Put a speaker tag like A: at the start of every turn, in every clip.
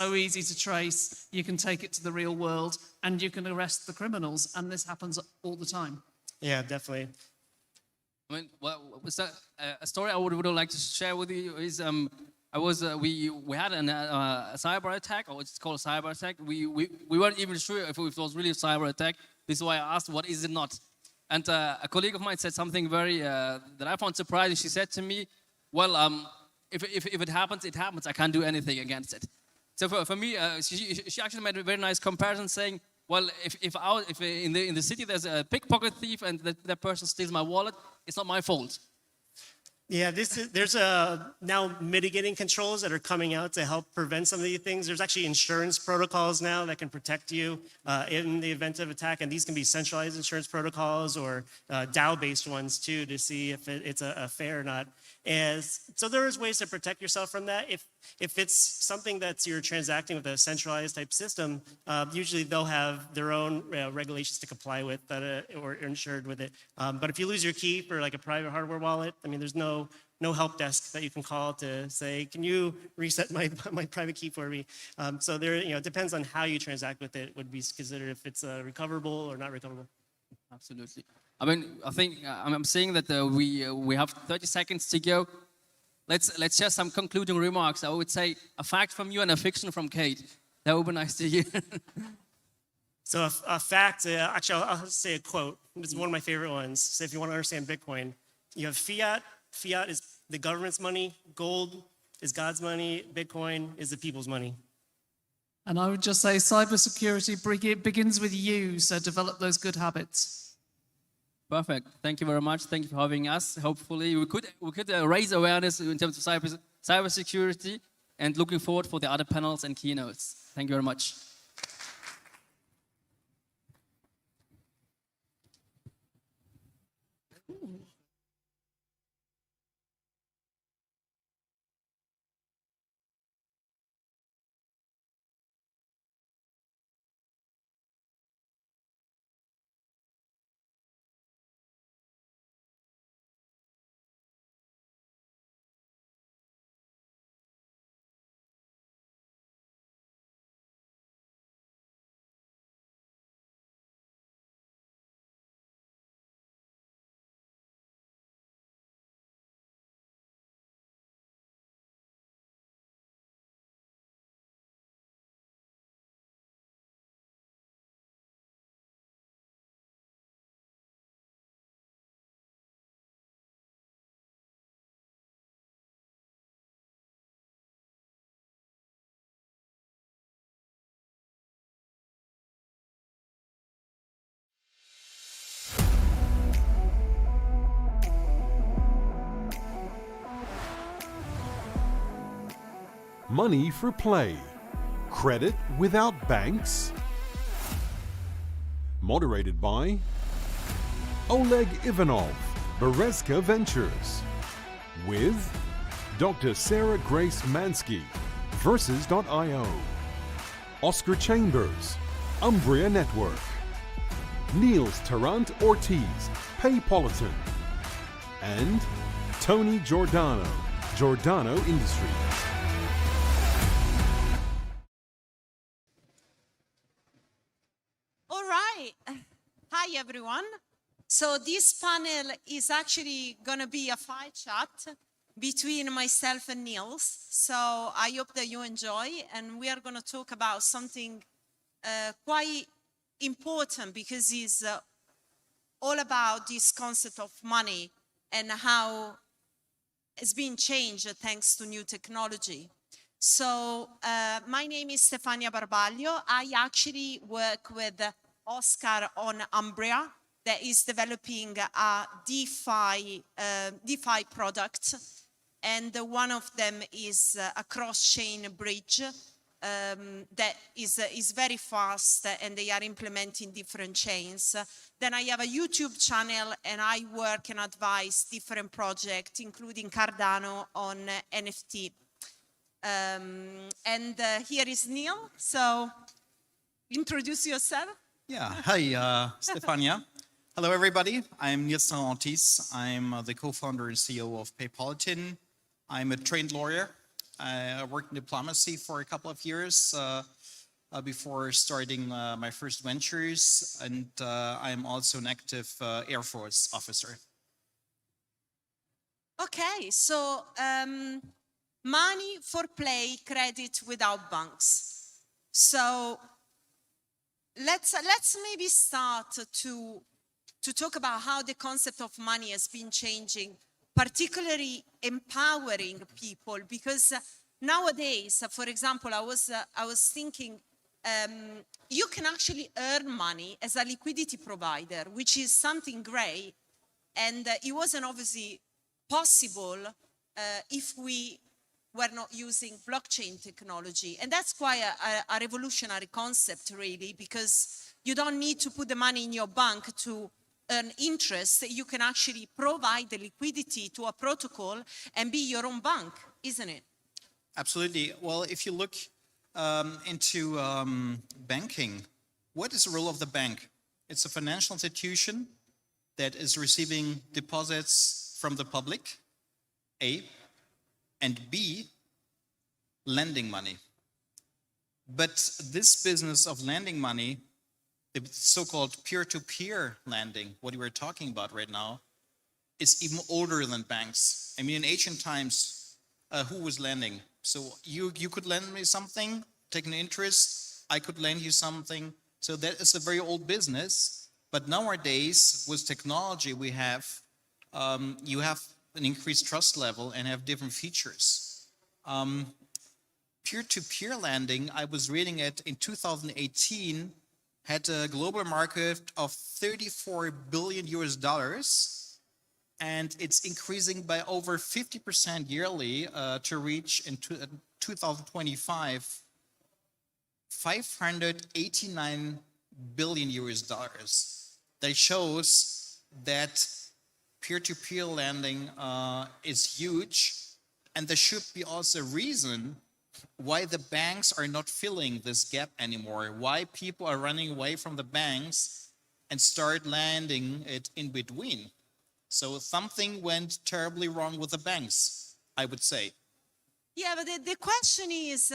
A: so easy to trace. You can take it to the real world and you can arrest the criminals. And this happens all the time.
B: Yeah, definitely.
C: I mean, was that a story I would like to share with you is we had a cyber attack, or it's called a cyber attack. We weren't even sure if it was really a cyber attack. This is why I asked, what is it not? And a colleague of mine said something very that I found surprising. She said to me, well, if it happens, it happens. I can't do anything against it. So for me, she actually made a very nice comparison, saying, well, if in the city there's a pickpocket thief and that person steals my wallet, it's not my fault.
B: Yeah, there's now mitigating controls that are coming out to help prevent some of these things. There's actually insurance protocols now that can protect you in the event of attack, and these can be centralized insurance protocols or DAO-based ones too, to see if it's a fair or not. And so there is ways to protect yourself from that. If it's something that you're transacting with a centralized type system, usually they'll have their own regulations to comply with that or insured with it. But if you lose your key for like a private hardware wallet, I mean, there's no help desk that you can call to say, can you reset my private key for me? So there, it depends on how you transact with it, would be considered if it's recoverable or not recoverable.
C: Absolutely. I mean, I think I'm saying that we have 30 seconds to go. Let's share some concluding remarks. I would say a fact from you and a fiction from Kate. That would be nice to hear.
B: So a fact, actually, I'll say a quote. It's one of my favorite ones. So if you want to understand Bitcoin, you have fiat. Fiat is the government's money. Gold is God's money. Bitcoin is the people's money.
A: And I would just say cybersecurity begins with you, so develop those good habits.
C: Perfect. Thank you very much. Thank you for having us. Hopefully we could raise awareness in terms of cybersecurity, and looking forward for the other panels and keynotes. Thank you very much.
D: Money for play. Credit without banks. Moderated by Oleg Ivanov, Berezka Ventures. With Dr. Sarah Grace Mansky, Versus.io. Oscar Chambers, Umbria Network. Niels Tarrant Ortiz, Paypolitan. And Tony Giordano, Giordano Industries.
E: Hi, everyone. So this panel is actually going to be a file chat between myself and Niels. So I hope that you enjoy. And we are going to talk about something quite important, because it's all about this concept of money and how it's been changed thanks to new technology. So my name is Stefania Barbaglio. I actually work with Oscar on Umbria, that is developing a DeFi product, and one of them is a cross-chain bridge that is very fast, and they are implementing different chains. Then I have a YouTube channel, and I work and advise different projects, including Cardano on NFT. And here is Neil. So introduce yourself.
F: Yeah, hi, Stefania. Hello, everybody. I'm Niels Tarrant Ortiz. I'm the co-founder and CEO of Paypolitan. I'm a trained lawyer. I worked in diplomacy for a couple of years before starting my first ventures, and I'm also an active Air Force officer.
E: Okay, so money for play, credit without banks. So let's maybe start to talk about how the concept of money has been changing, particularly empowering people, because nowadays, for example, I was thinking you can actually earn money as a liquidity provider, which is something great, and it wasn't obviously possible if we were not using blockchain technology. And that's quite a revolutionary concept, really, because you don't need to put the money in your bank to earn interest. You can actually provide the liquidity to a protocol and be your own bank, isn't it?
F: Absolutely. Well, if you look into banking, what is the role of the bank? It's a financial institution that is receiving deposits from the public, A, and B, lending money. But this business of lending money, the so-called peer-to-peer lending, what we were talking about right now, is even older than banks. I mean, in ancient times, who was lending? So you could lend me something, take an interest, I could lend you something. So that is a very old business. But nowadays, with technology, we have, you have an increased trust level and have different features. Peer-to-peer lending, I was reading it in 2018, had a global market of $34 billion US, and it's increasing by over 50% yearly to reach in 2025 $589 billion US. That shows that peer-to-peer lending is huge, and there should be also a reason why the banks are not filling this gap anymore, why people are running away from the banks and start lending it in between. So something went terribly wrong with the banks, I would say.
E: Yeah, but the question is,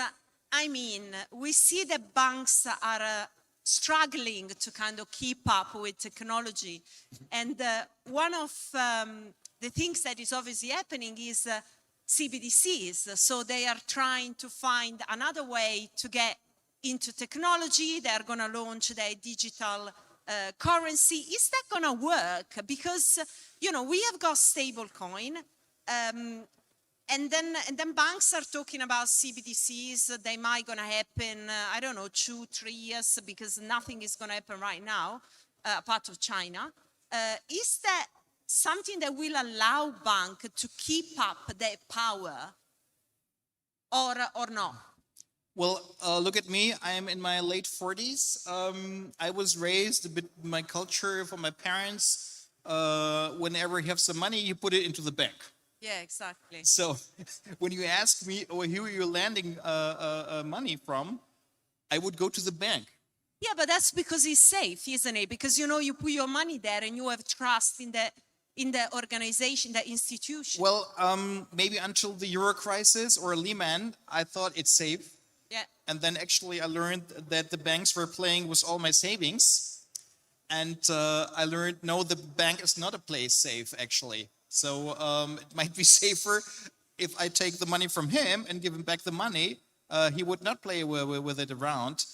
E: I mean, we see that banks are struggling to kind of keep up with technology. And one of the things that is obviously happening is CBDCs. So they are trying to find another way to get into technology. They are going to launch their digital currency. Is that going to work? Because, you know, we have got stablecoin. And then banks are talking about CBDCs. They might going to happen, I don't know, 2-3 years, because nothing is going to happen right now, apart of China. Is that something that will allow banks to keep up their power or not?
F: Well, look at me. I am in my late 40s. I was raised a bit my culture from my parents. Whenever you have some money, you put it into the bank.
E: Yeah, exactly.
F: So when you ask me, oh, who are you lending money from, I would go to the bank.
E: Yeah, but that's because it's safe, isn't it? Because, you know, you put your money there and you have trust in the organization, the institution.
F: Well, maybe until the Euro crisis or Lehman, I thought it's safe.
E: Yeah.
F: And then actually I learned that the banks were playing with all my savings. And I learned, no, the bank is not a place safe, actually. So it might be safer if I take the money from him and give him back the money. He would not play with it around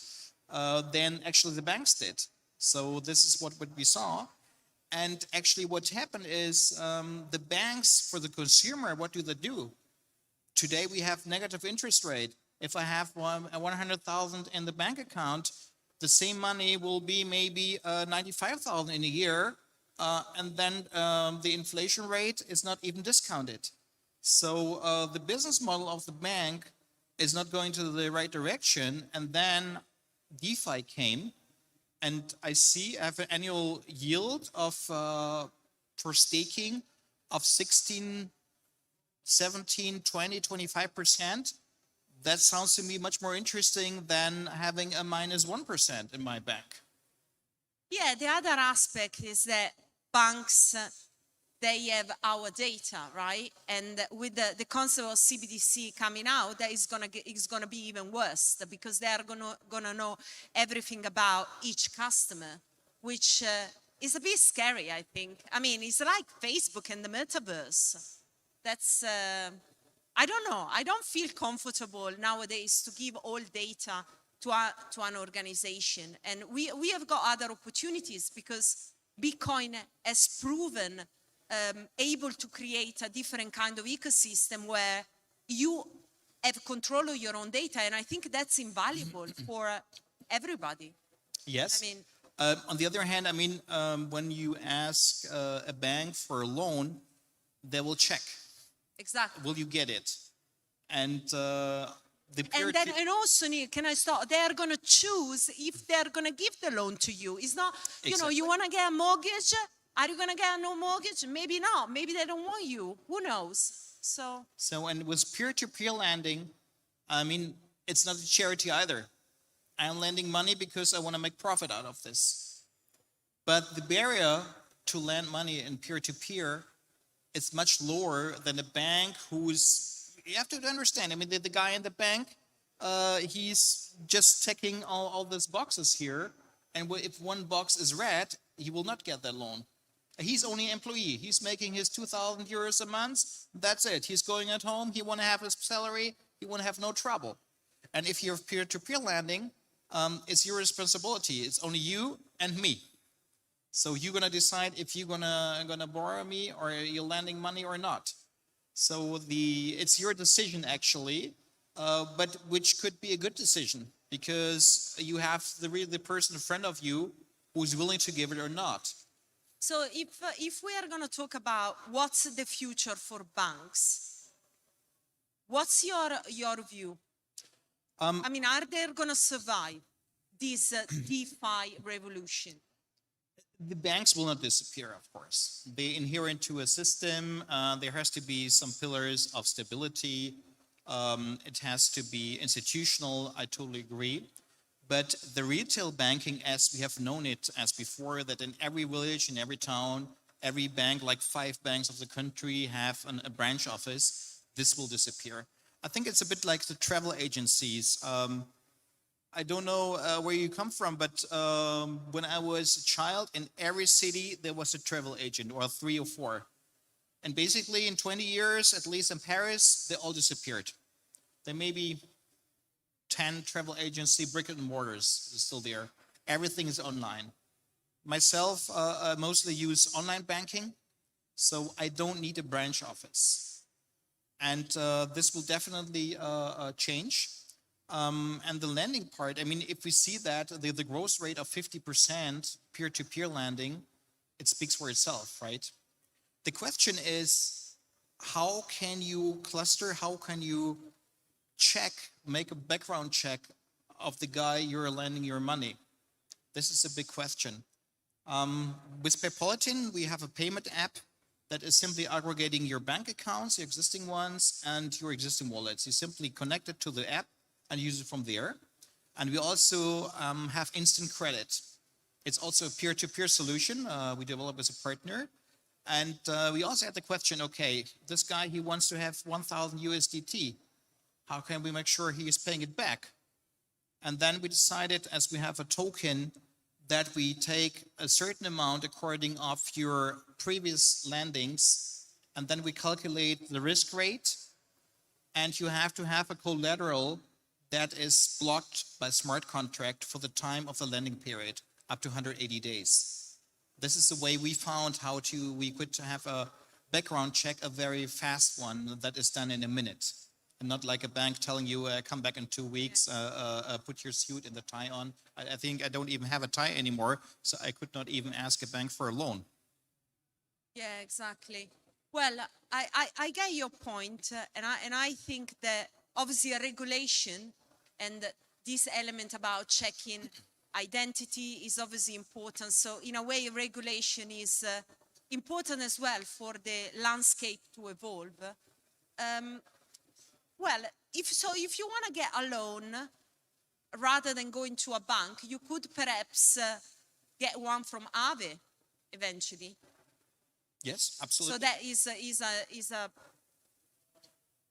F: than actually the banks did. So this is what we saw. And actually what happened is the banks, for the consumer, what do? Today we have negative interest rate. If I have 100,000 in the bank account, the same money will be maybe 95,000 in a year. And then the inflation rate is not even discounted. So the business model of the bank is not going to the right direction. And then DeFi came, and I have an annual yield of for staking of 16, 17, 20, 25%. That sounds to me much more interesting than having a minus 1% in my bank.
E: Yeah, the other aspect is that banks they have our data, right? And with the concept of CBDC coming out, that is gonna be even worse because they are gonna know everything about each customer, which is a bit scary, I think. I mean, it's like Facebook and the metaverse. That's I don't know. I don't feel comfortable nowadays to give all data to an organization, and we have got other opportunities because Bitcoin has proven able to create a different kind of ecosystem where you have control of your own data. And I think that's invaluable for everybody.
F: Yes.
E: I mean,
F: on the other hand, I mean, when you ask a bank for a loan, they will check.
E: exactly.
F: Will you get it? And the
E: And then, and also, Neil, can I start? They are going to choose if they're going to give the loan to you. It's not, you know, you want to get a mortgage. Are you going to get no mortgage? Maybe not. Maybe they don't want you. Who knows? So,
F: and with peer-to-peer lending, I mean, it's not a charity either. I'm lending money because I want to make profit out of this. But the barrier to lend money in peer-to-peer is much lower than a bank who's, you have to understand, I mean, the guy in the bank, he's just ticking all these boxes here. And if one box is red, he will not get that loan. He's only an employee. He's making his 2,000 euros a month. That's it. He's going at home. He want to have his salary. He want to have no trouble. And if you're peer-to-peer lending, it's your responsibility. It's only you and me. So you're gonna decide if you're gonna borrow me or you're lending money or not. So it's your decision actually, but which could be a good decision because you have the person in front of you who's willing to give it or not.
E: so if we are going to talk about what's the future for banks, what's your view? I mean, are they going to survive this DeFi revolution?
F: The banks will not disappear, of course. They inhere into a system. There has to be some pillars of stability. It has to be institutional. I totally agree. But the retail banking, as we have known it as before, that in every village, in every town, every bank, like 5 banks of the country, have a branch office, this will disappear. I think it's a bit like the travel agencies. I don't know where you come from, but when I was a child, in every city there was a travel agent, or 3 or 4. And basically in 20 years, at least in Paris, they all disappeared. There may be 10 travel agency brick and mortars is still there. Everything is online. Myself, I mostly use online banking, so I don't need a branch office. And this will definitely change. And the lending part, I mean, if we see that the growth rate of 50% peer-to-peer lending, it speaks for itself, right? The question is, how can you cluster, how can you check, make a background check of the guy you're lending your money? This is a big question. With Paypolitan, we have a payment app that is simply aggregating your bank accounts, your existing ones, and your existing wallets. You simply connect it to the app and use it from there. And we also have instant credit. It's also a peer-to-peer solution we developed as a partner. And we also had the question, okay, this guy, he wants to have 1,000 USDT. How can we make sure he is paying it back? And then we decided, as we have a token, that we take a certain amount according of your previous lendings, and then we calculate the risk rate, and you have to have a collateral that is blocked by smart contract for the time of the lending period, up to 180 days. This is the way we found we could have a background check, a very fast one that is done in a minute. And not like a bank telling you, come back in 2 weeks, put your suit and the tie on. I think I don't even have a tie anymore, so I could not even ask a bank for a loan.
E: Yeah, exactly. Well, I get your point, and I think that obviously a regulation and this element about checking identity is obviously important. So in a way, regulation is important as well for the landscape to evolve. Well, if you want to get a loan, rather than going to a bank, you could perhaps get one from Aave eventually.
F: Yes, absolutely.
E: So that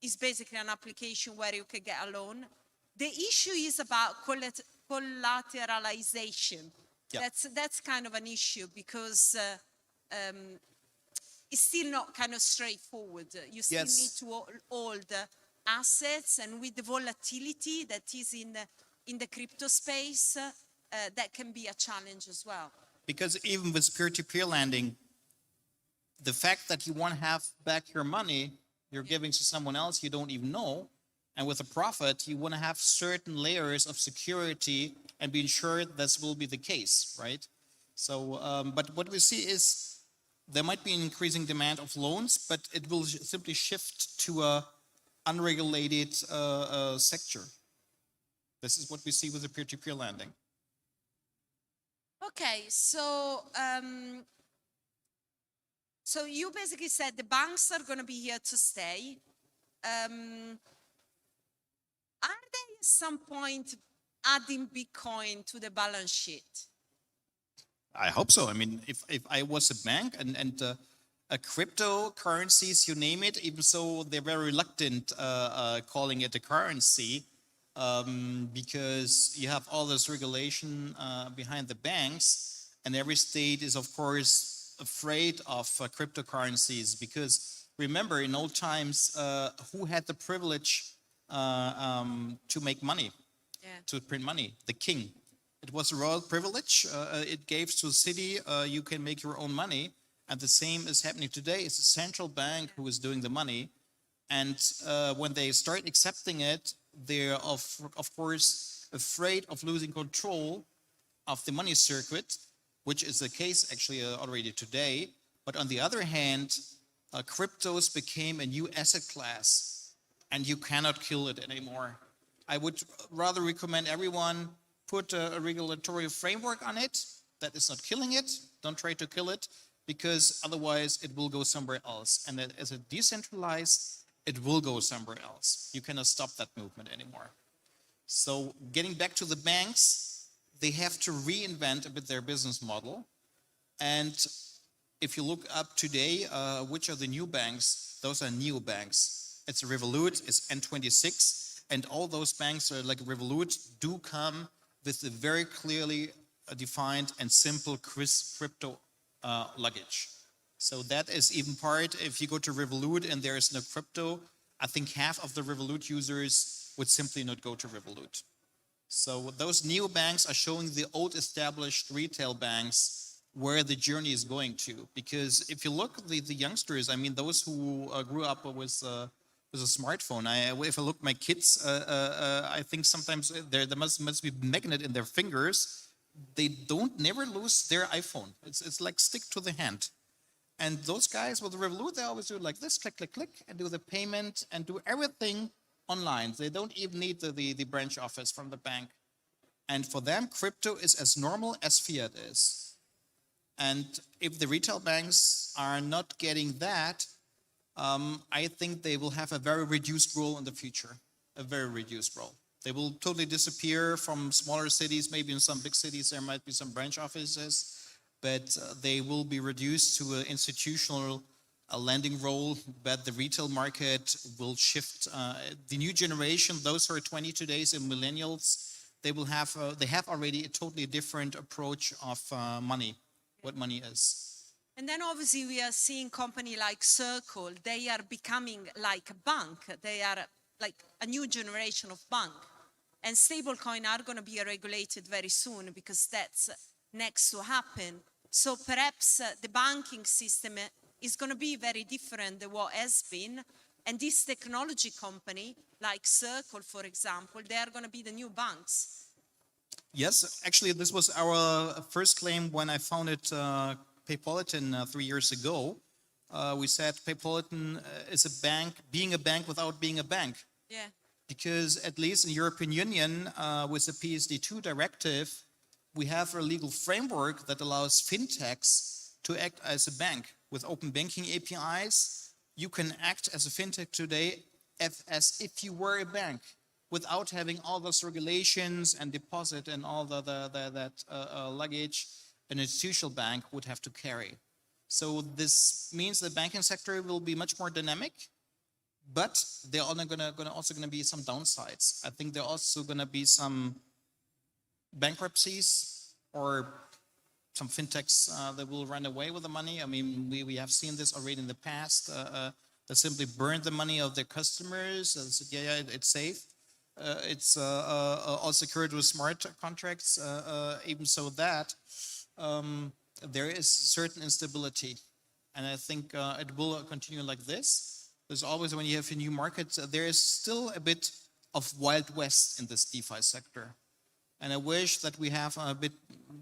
E: is basically an application where you can get a loan. The issue is about collateralization.
F: Yeah.
E: That's kind of an issue because it's still not kind of straightforward. You still
F: Yes.
E: need to hold assets, and with the volatility that is in the crypto space, that can be a challenge as well.
F: Because even with peer-to-peer lending, the fact that you want to have back your money you're giving to someone else you don't even know, and with a profit, you want to have certain layers of security and be ensured this will be the case, right? So, but what we see is there might be an increasing demand of loans, but it will simply shift to a unregulated sector. This is what we see with the peer-to-peer lending.
E: Okay, so so you basically said the banks are going to be here to stay. Are they at some point adding Bitcoin to the balance sheet?
F: I hope so. I mean, if I was a bank and cryptocurrencies, you name it, even so they're very reluctant calling it a currency because you have all this regulation behind the banks, and every state is, of course, afraid of cryptocurrencies because remember, in old times, who had the privilege to make money, to print money? The king. It was a royal privilege. It gave to the city, you can make your own money. And the same is happening today. It's a central bank who is doing the money. And when they start accepting it, they're of course afraid of losing control of the money circuit, which is the case actually already today. But on the other hand, cryptos became a new asset class, and you cannot kill it anymore. I would rather recommend everyone put a regulatory framework on it that is not killing it. Don't try to kill it, because otherwise it will go somewhere else. And as it decentralized, it will go somewhere else. You cannot stop that movement anymore. So getting back to the banks, they have to reinvent a bit their business model. And if you look up today, which are the new banks? Those are neobanks. It's Revolut, it's N26, and all those banks are like Revolut do come with a very clearly defined and simple crypto luggage. So that is even part, if you go to Revolut and there is no crypto, I think half of the Revolut users would simply not go to Revolut. So those neobanks are showing the old established retail banks where the journey is going to. Because if you look at the youngsters, I mean, those who grew up with a smartphone, if I look at my kids, I think sometimes there must be a magnet in their fingers. They never lose their iPhone. It's like stick to the hand. And those guys with the Revolut, they always do like this, click, click, click, and do the payment and do everything online. They don't even need the branch office from the bank. And for them, crypto is as normal as fiat is. And if the retail banks are not getting that, I think they will have a very reduced role in the future, a very reduced role. They will totally disappear from smaller cities. Maybe in some big cities there might be some branch offices, but they will be reduced to an institutional lending role. But the retail market will shift. The new generation, those who are 20 today, and millennials, they have already a totally different approach of money, what money is.
E: And then obviously we are seeing company like Circle, they are becoming like a bank. They are like a new generation of bank. And stablecoin are going to be regulated very soon because that's next to happen. So perhaps the banking system is going to be very different than what has been. And this technology company like Circle, for example, they are going to be the new banks.
F: Yes, actually this was our first claim when I founded Paypolitan 3 years ago. We said Paypolitan is a bank, being a bank without being a bank.
E: Yeah.
F: Because at least in the European Union, with the PSD2 directive, we have a legal framework that allows fintechs to act as a bank. With open banking APIs, you can act as a fintech today as if you were a bank, without having all those regulations and deposit and all that luggage an institutional bank would have to carry. So this means the banking sector will be much more dynamic, but there are also gonna be some downsides. I think there are also gonna be some bankruptcies or some fintechs that will run away with the money. I mean, we have seen this already in the past. That simply burned the money of their customers and said, yeah, it's safe. It's all secured with smart contracts. Even so that there is certain instability. And I think it will continue like this. There's always, when you have a new market, there is still a bit of Wild West in this DeFi sector. And I wish that we have a bit,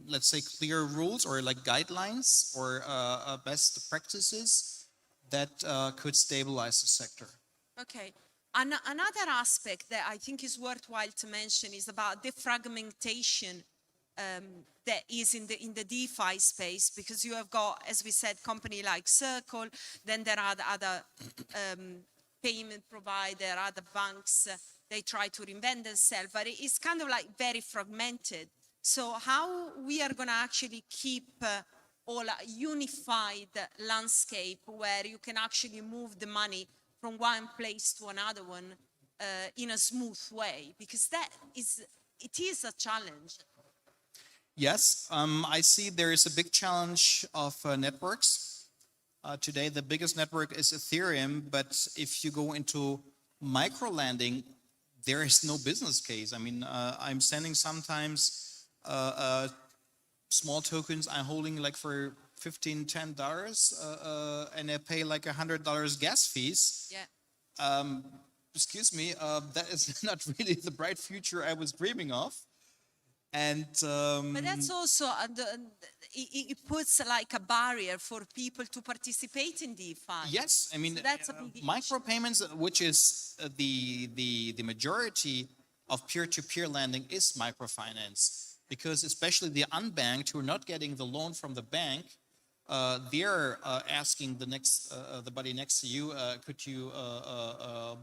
F: let's say, clear rules or like guidelines or best practices that could stabilize the sector.
E: Okay. Another aspect that I think is worthwhile to mention is about the fragmentation that is in the DeFi space, because you have got, as we said, company like Circle, then there are the other payment provider, other banks, they try to reinvent themselves, but it's kind of like very fragmented. So how we are going to actually keep all a unified landscape where you can actually move the money from one place to another one in a smooth way, because it is a challenge.
F: Yes, I see there is a big challenge of networks. Today, the biggest network is Ethereum, but if you go into micro-lending, there is no business case. I mean, I'm sending sometimes small tokens I'm holding like for $15, $10, and I pay like $100 gas fees.
E: Yeah.
F: Excuse me, that is not really the bright future I was dreaming of. And
E: but that's also it puts like a barrier for people to participate in DeFi.
F: yes, I mean,
E: so that's a big
F: micropayments, which is the majority of peer-to-peer lending, is microfinance, because especially the unbanked who are not getting the loan from the bank, they're asking the buddy next to you, could you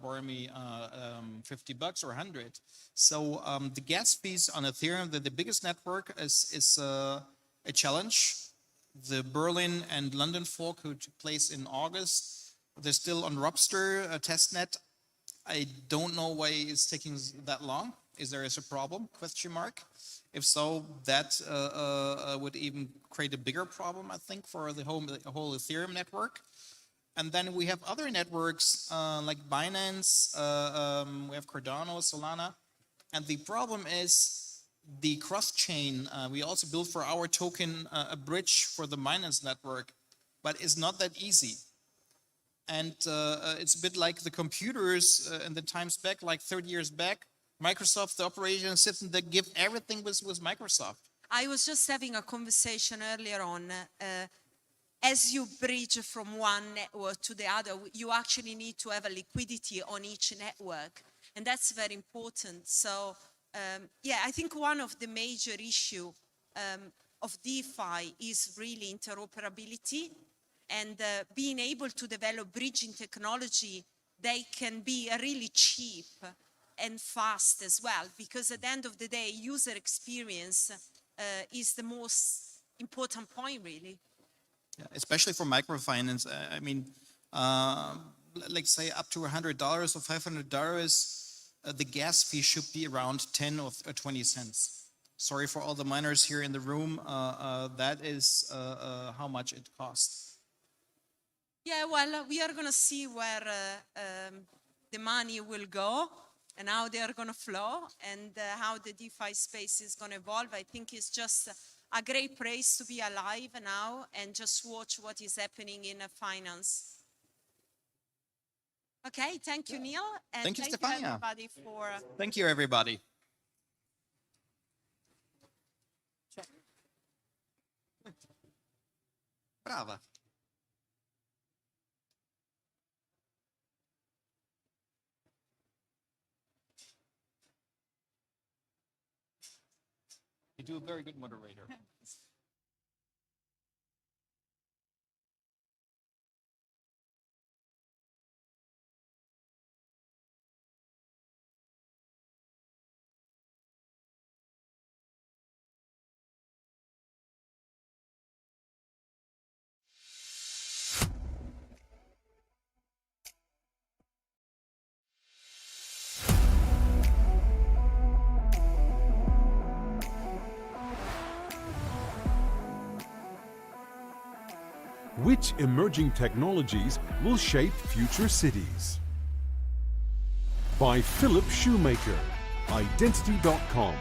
F: borrow me $50 or 100? So the gas fees on Ethereum, the biggest network, is a challenge. The Berlin and London fork, who took place in August, they're still on Robster testnet. I don't know why it's taking that long. Is there a problem? Question mark. If so, that would even create a bigger problem, I think, for the whole Ethereum network. And then we have other networks like Binance, we have Cardano, Solana. And the problem is the cross-chain. We also built for our token a bridge for the Binance network, but it's not that easy. And it's a bit like the computers in the times back, like 30 years back. Microsoft, the operation system, they give everything with Microsoft.
E: I was just having a conversation earlier on. As you bridge from one network to the other, you actually need to have a liquidity on each network. And that's very important. So, yeah, I think one of the major issues of DeFi is really interoperability and being able to develop bridging technology. They can be really cheap and fast as well, because at the end of the day, user experience is the most important point, really.
F: Yeah, especially for microfinance. I mean, like say up to $100 or $500, the gas fee should be around 10 or 20 cents. Sorry for all the miners here in the room. That is how much it costs.
E: Yeah, well, we are going to see where the money will go and how they are going to flow, and how the DeFi space is going to evolve. I think it's just a great place to be alive now and just watch what is happening in finance. Okay, thank you, Neil. And
F: Thank you,
E: you
F: Stefania.
E: everybody for...
F: Thank you, everybody. Brava. You do a very good moderator.
D: Which emerging technologies will shape future cities? By Philip Shoemaker, Identity.com.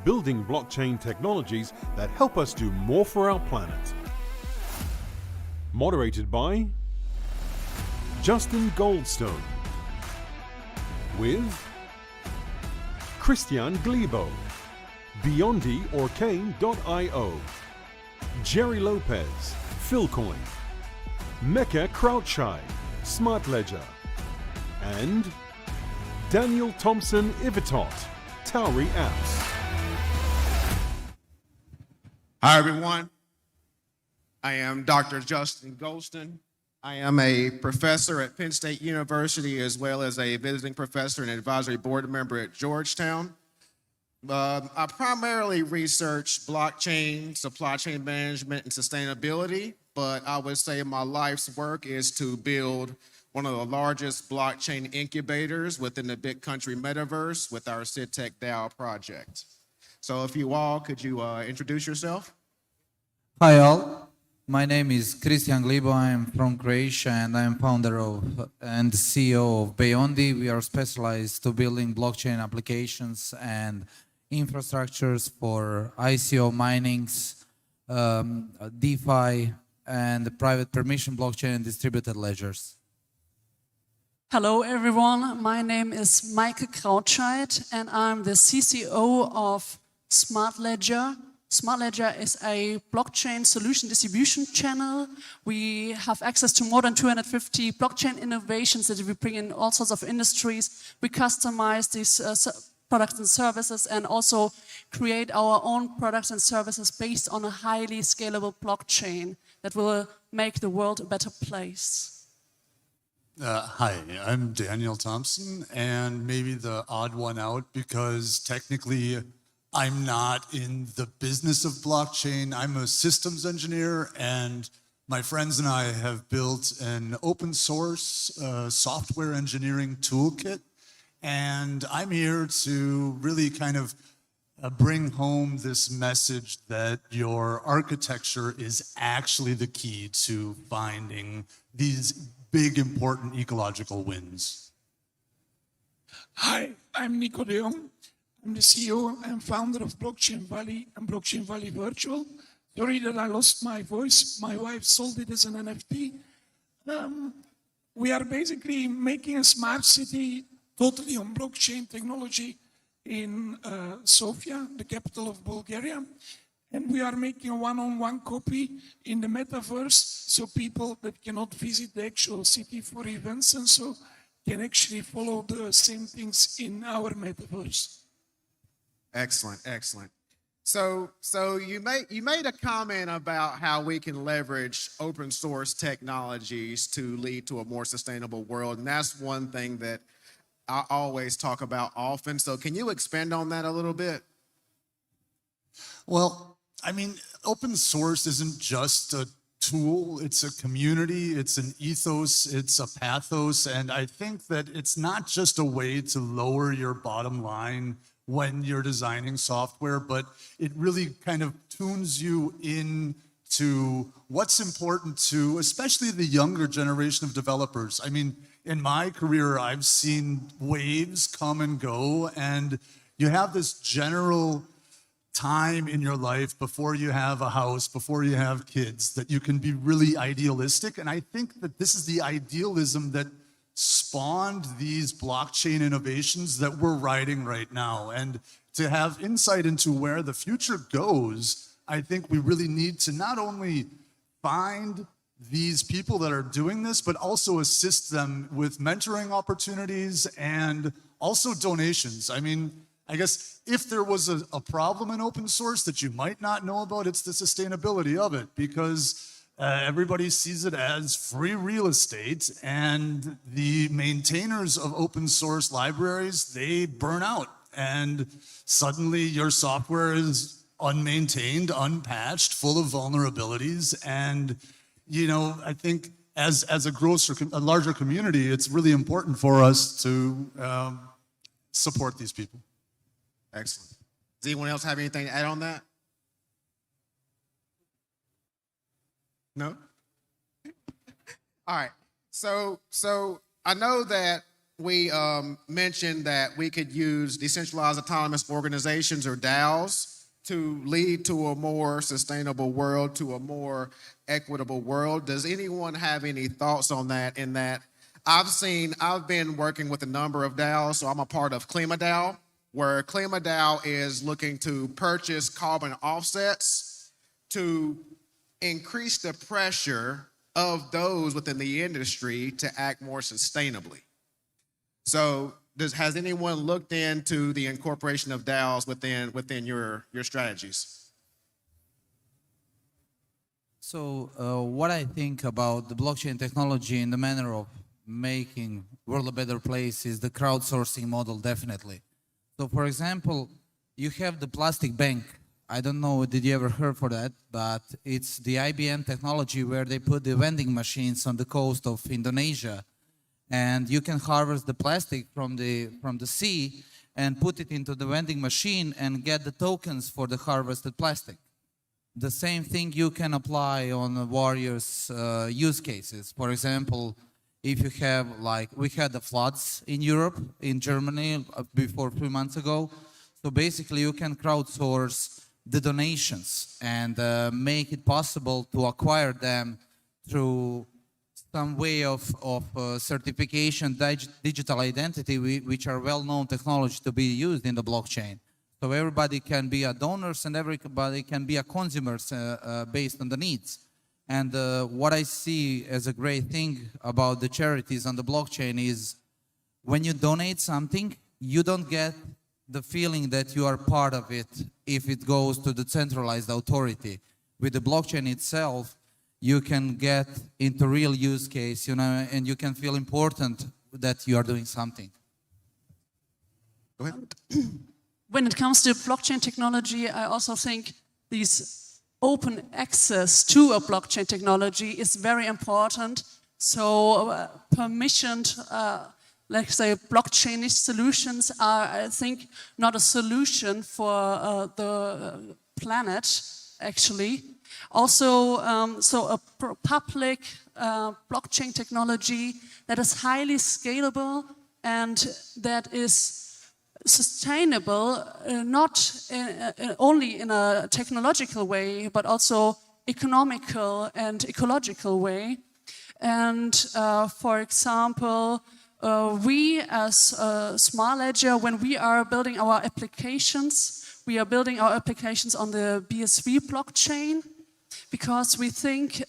D: building blockchain technologies that help us do more for our planet. Moderated by Justin Goldstone, with Christian Glebo, BeyondyOrcane.io, Jerry Lopez, Philcoin, Mecca Crouchai, Smart Ledger, and Daniel Thompson Ivitot, Tauri Apps.
G: Hi, everyone. I am Dr. Justin Golston. I am a professor at Penn State University, as well as a visiting professor and advisory board member at Georgetown. I primarily research blockchain, supply chain management, and sustainability, but I would say my life's work is to build one of the largest blockchain incubators within the big country metaverse with our SITTech DAO project. So if you all, could you introduce yourself?
H: Hi all, my name is Christian Glibo. I'm from Croatia and I'm founder of and CEO of Beyondy. We are specialized to building blockchain applications and infrastructures for ICO minings, DeFi, and private permission blockchain and distributed ledgers.
A: Hello everyone, my name is Maike Krautscheid and I'm the CCO of Smart Ledger. Smart Ledger is a blockchain solution distribution channel. We have access to more than 250 blockchain innovations that we bring in all sorts of industries. We customize these products and services and also create our own products and services based on a highly scalable blockchain that will make the world a better place.
I: Hi, I'm Daniel Thompson, and maybe the odd one out because technically I'm not in the business of blockchain. I'm a systems engineer, and my friends and I have built an open source software engineering toolkit, and I'm here to really kind of bring home this message that your architecture is actually the key to finding these big, important ecological wins.
J: Hi, I'm Nico de Jong. I'm the CEO and founder of Blockchain Valley and Blockchain Valley Virtual. Sorry that I lost my voice. My wife sold it as an NFT. We are basically making a smart city totally on blockchain technology in Sofia, the capital of Bulgaria. And we are making a one-on-one copy in the metaverse so people that cannot visit the actual city for events and so can actually follow the same things in our metaverse.
G: Excellent, excellent. So you made a comment about how we can leverage open source technologies to lead to a more sustainable world, and that's one thing that I always talk about often. So can you expand on that a little bit?
I: Well, I mean, open source isn't just a tool, it's a community, it's an ethos, it's a pathos, and I think that it's not just a way to lower your bottom line when you're designing software, but it really kind of tunes you in to what's important to especially the younger generation of developers. I mean, in my career, I've seen waves come and go, and you have this general time in your life before you have a house, before you have kids, that you can be really idealistic. And I think that this is the idealism that spawned these blockchain innovations that we're riding right now. And to have insight into where the future goes, I think we really need to not only find these people that are doing this, but also assist them with mentoring opportunities and also donations. I mean, I guess if there was a problem in open source that you might not know about, it's the sustainability of it, because everybody sees it as free real estate, and the maintainers of open source libraries, they burn out, and suddenly your software is unmaintained, unpatched, full of vulnerabilities. And you know, I think as a larger community, it's really important for us to support these people.
G: Excellent. Does anyone else have anything to add on that? No? All right. So I know that we mentioned that we could use decentralized autonomous organizations or DAOs to lead to a more sustainable world, to a more equitable world. Does anyone have any thoughts on that? In that I've been working with a number of DAOs, so I'm a part of KlimaDAO, where KlimaDAO is looking to purchase carbon offsets to increase the pressure of those within the industry to act more sustainably. So has anyone looked into the incorporation of DAOs within your strategies?
H: So what I think about the blockchain technology in the manner of making world a better place is the crowdsourcing model, definitely. So for example, you have the plastic bank. I don't know, did you ever heard for that? But it's the IBM technology where they put the vending machines on the coast of Indonesia, and you can harvest the plastic from the sea and put it into the vending machine and get the tokens for the harvested plastic. The same thing you can apply on various use cases. For example, if you have, like, we had the floods in Europe, in Germany, before 3 months ago. So basically you can crowdsource the donations and make it possible to acquire them through some way of certification, digital identity, which are well-known technology to be used in the blockchain. So everybody can be a donors and everybody can be a consumers based on the needs. And what I see as a great thing about the charities on the blockchain is when you donate something, you don't get the feeling that you are part of it if it goes to the centralized authority. With the blockchain itself, you can get into real use case, you know, and you can feel important that you are doing something.
G: Go ahead.
A: When it comes to blockchain technology, I also think these open access to a blockchain technology is very important. So permissioned, let's say, blockchain solutions are, I think, not a solution for the planet, actually. Also, so a public blockchain technology that is highly scalable and that is sustainable, not only in a technological way, but also economical and ecological way. And for example, we as Smart Ledger, when we are building our applications, we are building our applications on the BSV blockchain because we think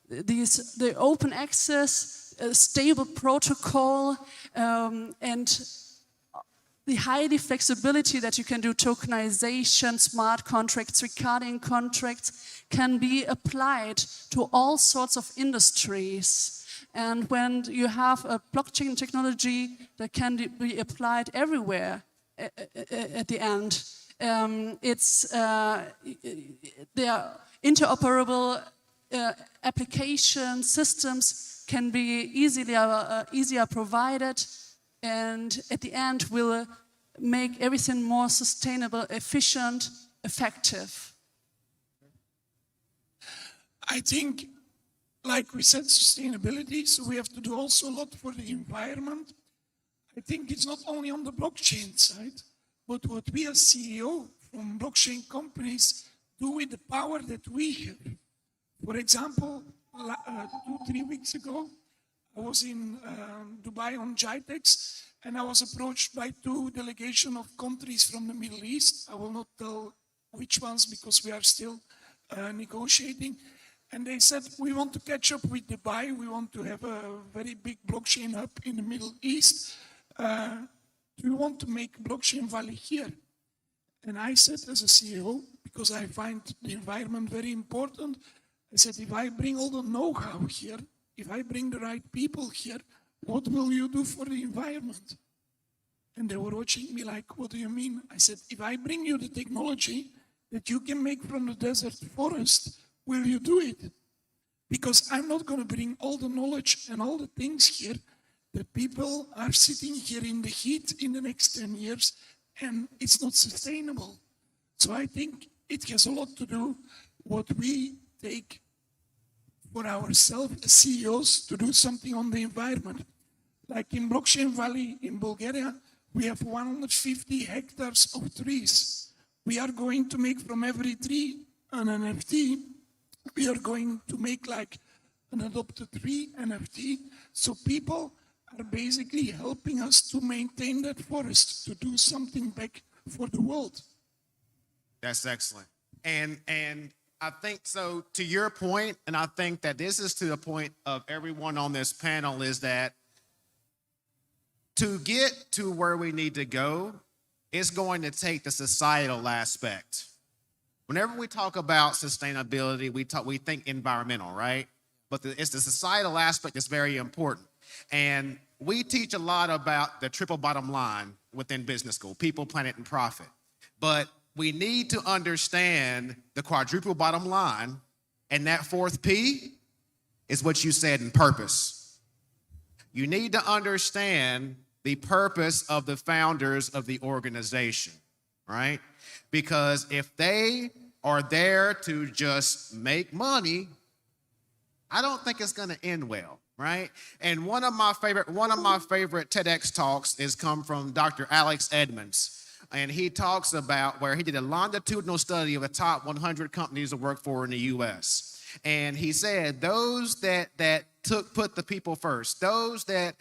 A: the open access, stable protocol, and the highly flexibility that you can do tokenization, smart contracts, recording contracts can be applied to all sorts of industries. And when you have a blockchain technology that can be applied everywhere at the end, they are interoperable application systems can be easier provided, and at the end will make everything more sustainable, efficient, effective.
J: I think, like we said, sustainability, so we have to do also a lot for the environment. I think it's not only on the blockchain side, but what we as CEO from blockchain companies do with the power that we have. For example, 2-3 weeks ago, I was in Dubai on GITEX, and I was approached by 2 delegations of countries from the Middle East. I will not tell which ones because we are still negotiating. And they said, we want to catch up with Dubai. We want to have a very big blockchain hub in the Middle East. We want to make blockchain valley here. And I said, as a CEO, because I find the environment very important, I said, if I bring all the know-how here, if I bring the right people here, what will you do for the environment? And they were watching me like, what do you mean? I said, if I bring you the technology that you can make from the desert forest, will you do it? Because I'm not going to bring all the knowledge and all the things here that people are sitting here in the heat in the next 10 years, and it's not sustainable. So I think it has a lot to do what we take for ourselves as CEOs to do something on the environment. Like in Blockchain Valley in Bulgaria, we have 150 hectares of trees. We are going to make from every tree an NFT. We are going to make like an adopted tree NFT. So people are basically helping us to maintain that forest, to do something back for the world.
G: That's excellent. And I think so to your point, and I think that this is to the point of everyone on this panel, is that to get to where we need to go, it's going to take the societal aspect. Whenever we talk about sustainability, we think environmental, right? But it's the societal aspect that's very important. And we teach a lot about the triple bottom line within business school: people, planet, and profit. But we need to understand the quadruple bottom line, and that fourth P is what you said in purpose. You need to understand the purpose of the founders of the organization, right? Because if they are there to just make money, I don't think it's going to end well, right? And one of my favorite TEDx talks is come from Dr. Alex Edmonds. And he talks about where he did a longitudinal study of the top 100 companies to work for in the U.S. And he said those that put the people first, those that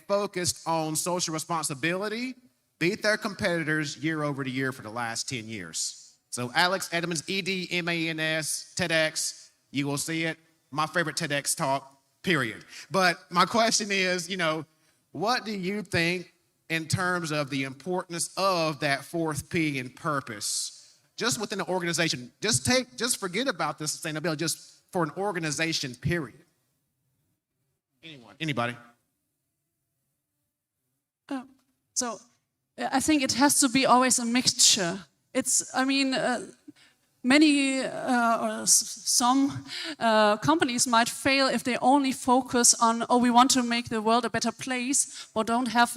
G: focused on social responsibility, beat their competitors year over year for the last 10 years. So Alex Edmonds, EDMANS, TEDx, you will see it. My favorite TEDx talk, period. But my question is, what do you think in terms of the importance of that fourth P in purpose, just within an organization? Just forget about the sustainability, just for an organization, period. Anybody?
A: So I think it has to be always a mixture. Many or some companies might fail if they only focus on, we want to make the world a better place, or don't have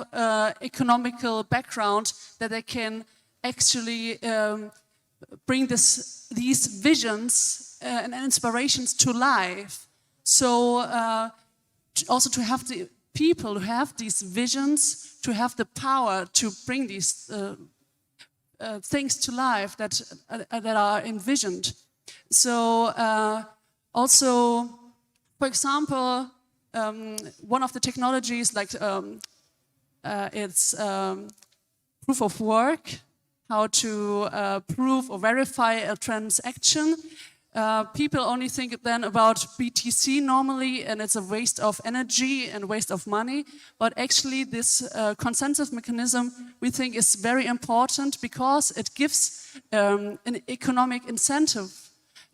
A: economical background that they can actually bring these visions and inspirations to life. So also to have the people who have these visions, to have the power to bring these things to life that are envisioned. So also, for example, one of the technologies like it's proof of work, how to prove or verify a transaction. People only think then about BTC normally, and it's a waste of energy and waste of money. But actually this consensus mechanism we think is very important because it gives an economic incentive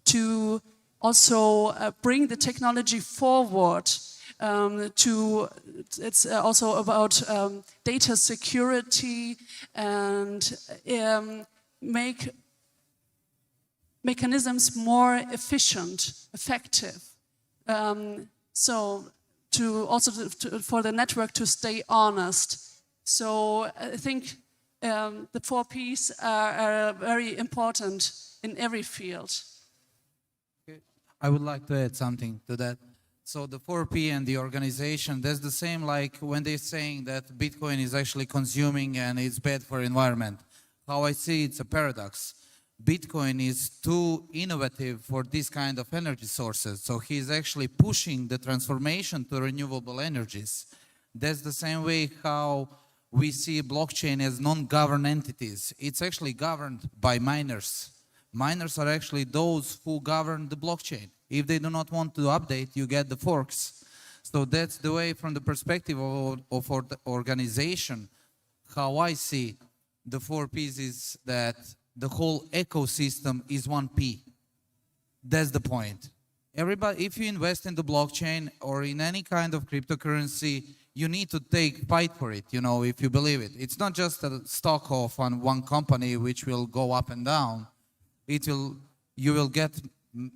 A: to also bring the technology forward. It's also about data security and make mechanisms more efficient, effective. So for the network to stay honest. So I think the 4 Ps are very important in every field.
H: I would like to add something to that. So the 4P and the organization, that's the same like when they're saying that Bitcoin is actually consuming and it's bad for environment. How I see it's a paradox. Bitcoin is too innovative for this kind of energy sources. So he's actually pushing the transformation to renewable energies. That's the same way how we see blockchain as non-governed entities. It's actually governed by miners. Miners are actually those who govern the blockchain. If they do not want to update, you get the forks. So that's the way from the perspective of the organization, how I see the 4 Ps is that the whole ecosystem is 1 P. That's the point. Everybody, if you invest in the blockchain or in any kind of cryptocurrency, you need to fight for it, if you believe it. It's not just a stock of one company which will go up and down. You will get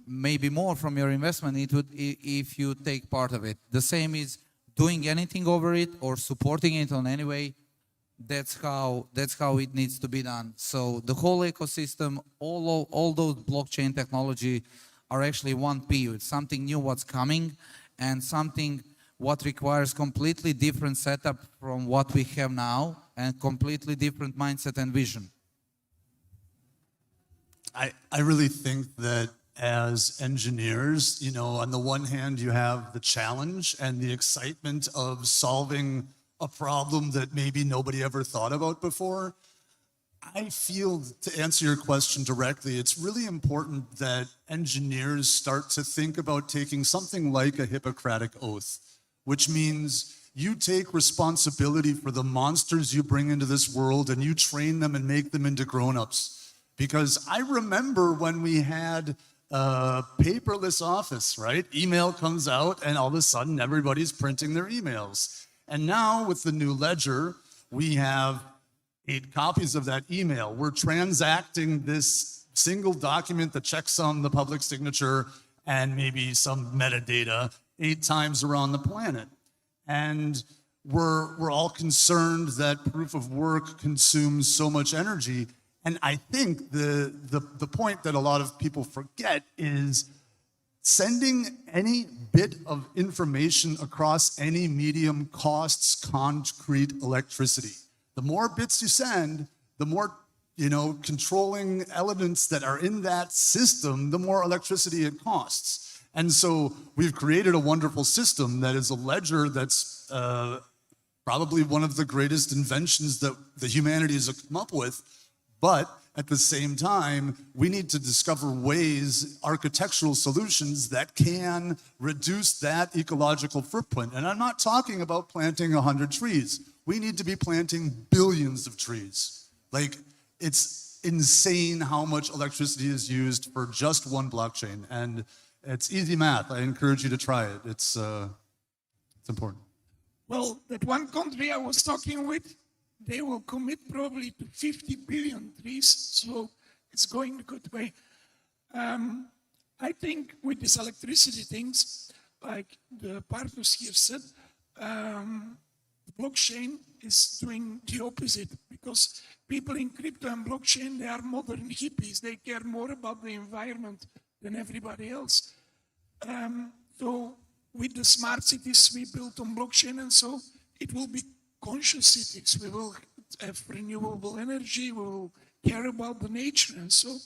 H: maybe more from your investment if you take part of it. The same is doing anything over it or supporting it on any way. That's how it needs to be done. So the whole ecosystem, all those blockchain technology are actually 1 P. It's something new what's coming and something what requires completely different setup from what we have now and completely different mindset and vision.
I: I really think that as engineers, you know, on the one hand, you have the challenge and the excitement of solving a problem that maybe nobody ever thought about before. I feel, to answer your question directly, it's really important that engineers start to think about taking something like a Hippocratic Oath, which means you take responsibility for the monsters you bring into this world and you train them and make them into grown-ups. Because I remember when we had a paperless office, right? Email comes out and all of a sudden everybody's printing their emails. And now with the new ledger, we have 8 copies of that email. We're transacting this single document that checks on the public signature and maybe some metadata 8 times around the planet. And we're all concerned that proof of work consumes so much energy. And I think the point that a lot of people forget is sending any bit of information across any medium costs concrete electricity. The more bits you send, the more, you know, controlling elements that are in that system, the more electricity it costs. And so we've created a wonderful system that is a ledger that's probably one of the greatest inventions that the humanity has come up with. But at the same time, we need to discover ways, architectural solutions that can reduce that ecological footprint. And I'm not talking about planting 100 trees. We need to be planting billions of trees. Like, it's insane how much electricity is used for just one blockchain. And it's easy math. I encourage you to try it. It's important.
J: Well, that one country I was talking with, they will commit probably to 50 billion trees, so it's going the good way. I think with these electricity things, like the partners here said, blockchain is doing the opposite, because people in crypto and blockchain, they are modern hippies. They care more about the environment than everybody else. So with the smart cities we built on blockchain and so, it will be conscious cities. We will have renewable energy, we will care about the nature and so,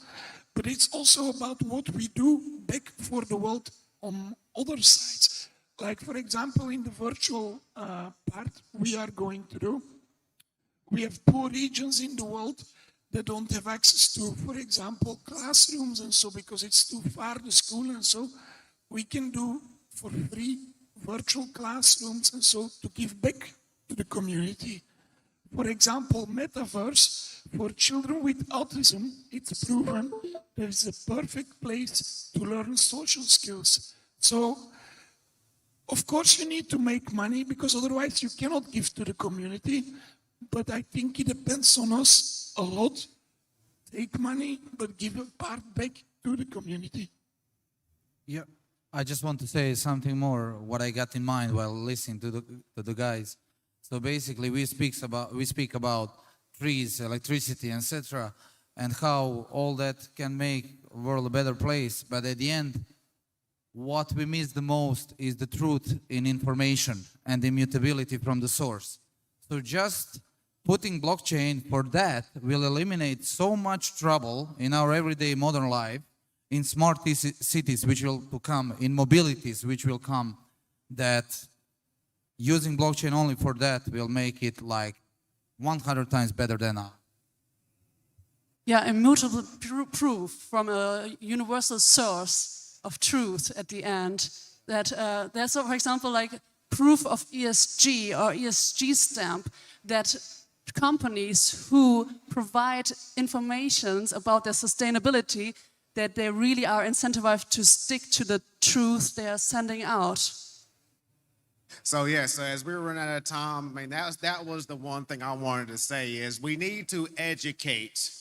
J: but it's also about what we do back for the world on other sides. Like, for example, in the virtual part we are going to do, we have poor regions in the world that don't have access to, for example, classrooms and so, because it's too far to school and so, we can do for free virtual classrooms and so to give back to the community. For example, metaverse for children with autism, it's proven that it's a perfect place to learn social skills. So, of course, you need to make money because otherwise you cannot give to the community. But I think it depends on us a lot. Take money, but give a part back to the community.
H: Yeah, I just want to say something more. What I got in mind while listening to the guys. So basically, we speak about trees, electricity, etc., and how all that can make the world a better place. But at the end, what we miss the most is the truth in information and immutability from the source. So just putting blockchain for that will eliminate so much trouble in our everyday modern life, in smart cities which will come, in mobilities which will come, that using blockchain only for that will make it like 100 times better than now.
A: Yeah, immutable proof from a universal source of truth at the end. That there's, for example, like proof of ESG or ESG stamp, that companies who provide information about their sustainability, that they really are incentivized to stick to the truth they are sending out.
G: So yeah, so as we were running out of time, I mean, that was the one thing I wanted to say is we need to educate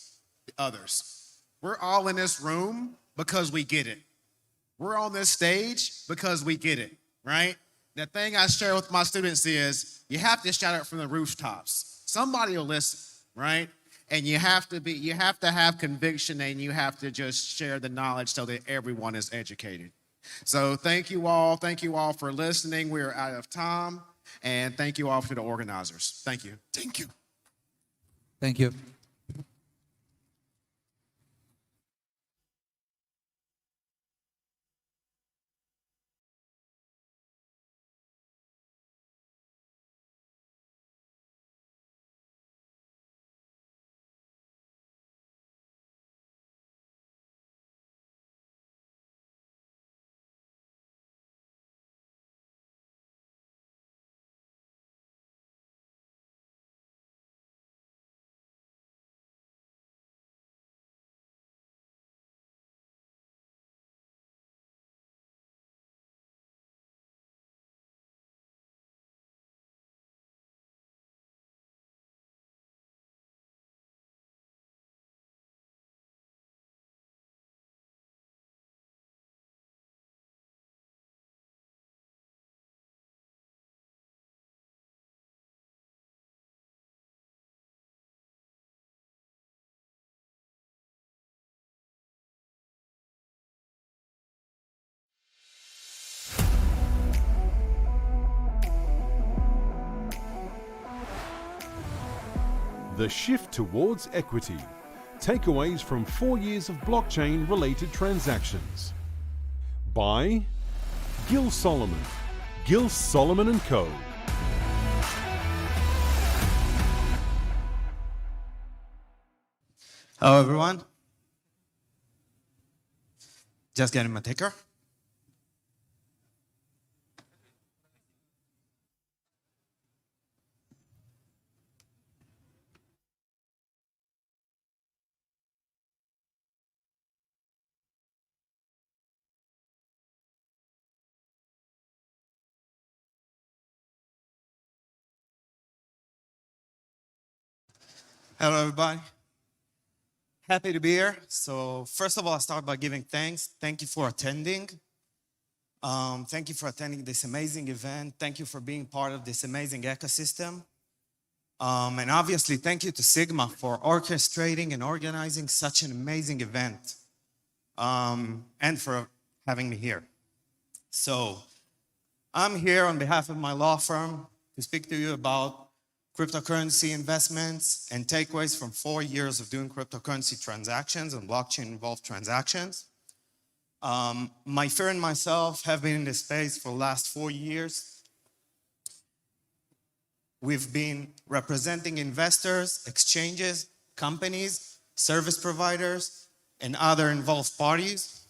G: others. We're all in this room because we get it. We're on this stage because we get it, right? The thing I share with my students is you have to shout it from the rooftops. Somebody will listen, right? And you have to have conviction, and you have to just share the knowledge so that everyone is educated. So thank you all. Thank you all for listening. We're out of time. And thank you all to the organizers. Thank you.
J: Thank you.
H: Thank you.
D: The shift towards equity. Takeaways from 4 years of blockchain-related transactions. By Gil Solomon. Gil Solomon & Co.
K: Hello, everyone. Just getting my ticker. Hello, everybody. Happy to be here. So first of all, I'll start by giving thanks. Thank you for attending. Thank you for attending this amazing event. Thank you for being part of this amazing ecosystem. And obviously, thank you to Sigma for orchestrating and organizing such an amazing event, and for having me here. So I'm here on behalf of my law firm to speak to you about cryptocurrency investments and takeaways from 4 years of doing cryptocurrency transactions and blockchain-involved transactions. My firm and myself have been in this space for the last 4 years. We've been representing investors, exchanges, companies, service providers, and other involved parties.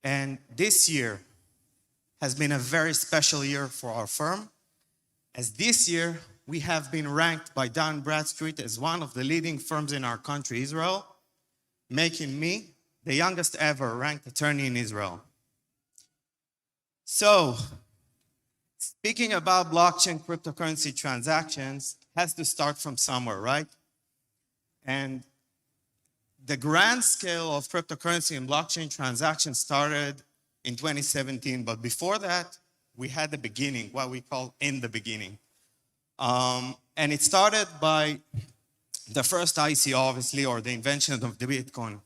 K: And this year has been a very special year for our firm, as this year we have been ranked by Dun & Bradstreet as one of the leading firms in our country, Israel, making me the youngest ever ranked attorney in Israel. So, speaking about blockchain cryptocurrency transactions has to start from somewhere, right? And the grand scale of cryptocurrency and blockchain transactions started in 2017, but before that, we had the beginning, what we call in the beginning. And it started by the first ICO, obviously, or the invention of the Bitcoin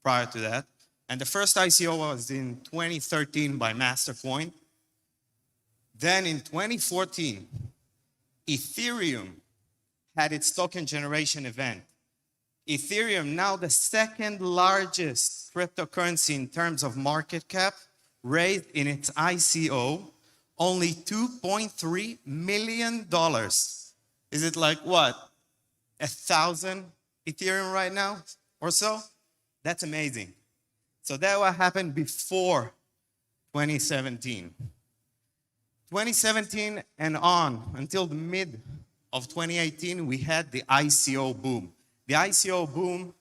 K: prior to that. And the first ICO was in 2013 by Mastercoin. Then in 2014, Ethereum had its token generation event. Ethereum, now the second largest cryptocurrency in terms of market cap, raised in its ICO only $2.3 million. Is it like what? 1,000 Ethereum right now or so? That's amazing. So that what happened before 2017. 2017 and on until the mid of 2018, we had the ICO boom. The ICO boom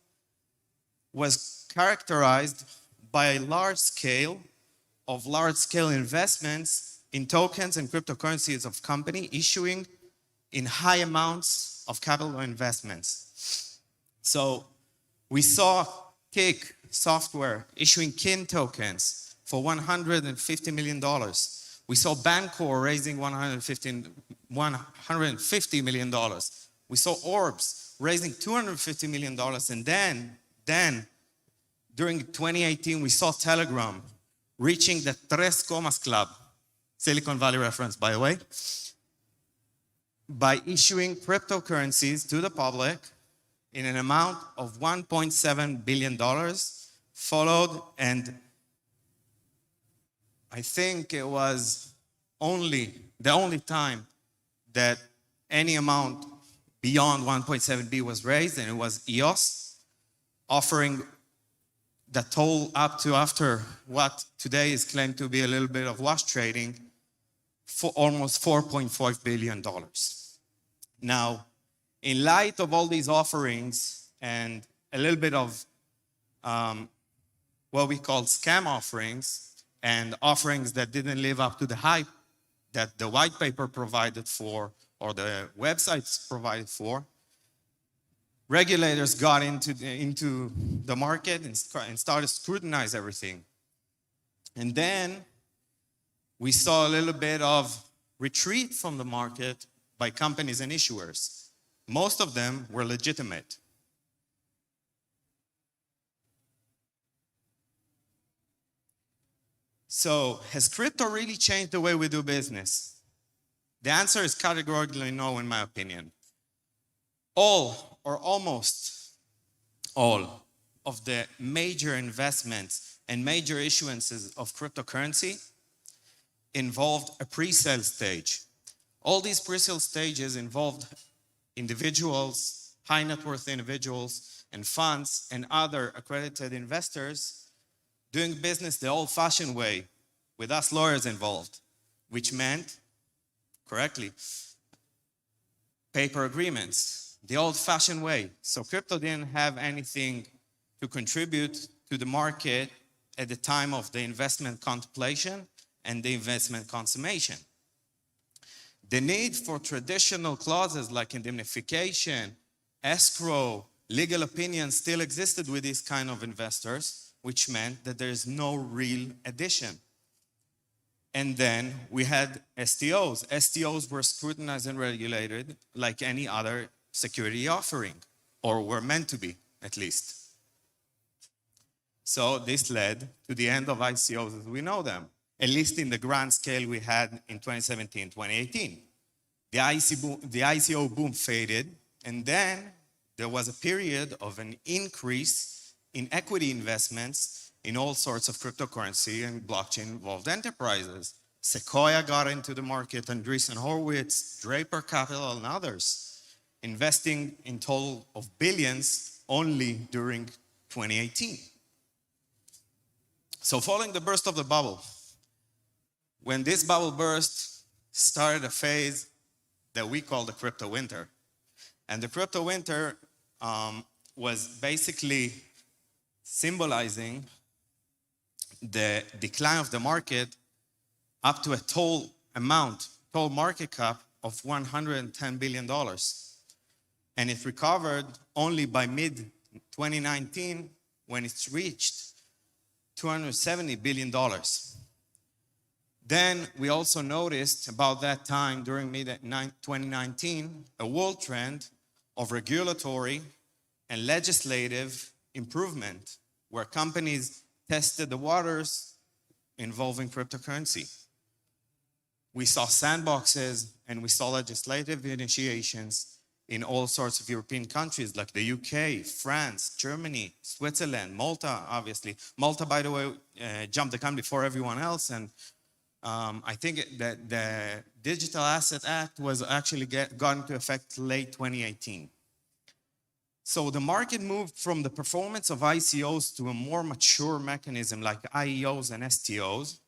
K: was characterized by a large-scale investments in tokens and cryptocurrencies of company issuing in high amounts of capital investments. So we saw Kik Software issuing KIN tokens for $150 million. We saw Bancor raising $150 million. We saw Orbs raising $250 million. And then during 2018, we saw Telegram reaching the Tres Comas Club, Silicon Valley reference, by the way, by issuing cryptocurrencies to the public in an amount of $1.7 billion, followed, and I think it was the only time that any amount beyond 1.7 B was raised, and it was EOS, offering the toll up to after what today is claimed to be a little bit of wash trading for almost $4.5 billion. Now, in light of all these offerings and a little bit of what we call scam offerings and offerings that didn't live up to the hype that the white paper provided for or the websites provided for, regulators got into the market and started to scrutinize everything. And then we saw a little bit of retreat from the market by companies and issuers. Most of them were legitimate. So, has crypto really changed the way we do business? The answer is categorically no, in my opinion. All, or almost all, of the major investments and major issuances of cryptocurrency involved a pre-sale stage. All these pre-sale stages involved individuals, high net worth individuals, and funds, and other accredited investors doing business the old-fashioned way, with us lawyers involved, which meant, correctly, paper agreements, the old-fashioned way. So crypto didn't have anything to contribute to the market at the time of the investment contemplation and the investment consummation. The need for traditional clauses like indemnification, escrow, legal opinion still existed with these kind of investors, which meant that there is no real addition. And then we had STOs. STOs were scrutinized and regulated like any other security offering, or were meant to be, at least. So this led to the end of ICOs as we know them, at least in the grand scale we had in 2017, 2018. The ICO boom faded, and then there was a period of an increase in equity investments in all sorts of cryptocurrency and blockchain-involved enterprises. Sequoia got into the market, Andreessen Horowitz, Draper Capital, and others, investing in total of billions only during 2018. So following the burst of the bubble, when this bubble burst, started a phase that we call the crypto winter. And the crypto winter was basically symbolizing the decline of the market up to a total market cap of $110 billion. And it recovered only by mid-2019 when it reached $270 billion. Then we also noticed about that time during mid-2019 a world trend of regulatory and legislative improvement where companies tested the waters involving cryptocurrency. We saw sandboxes and we saw legislative initiations in all sorts of European countries like the UK, France, Germany, Switzerland, Malta, obviously. Malta, by the way, jumped the gun before everyone else, and I think that the Digital Asset Act was actually got into effect late 2018. So the market moved from the performance of ICOs to a more mature mechanism like IEOs and STOs.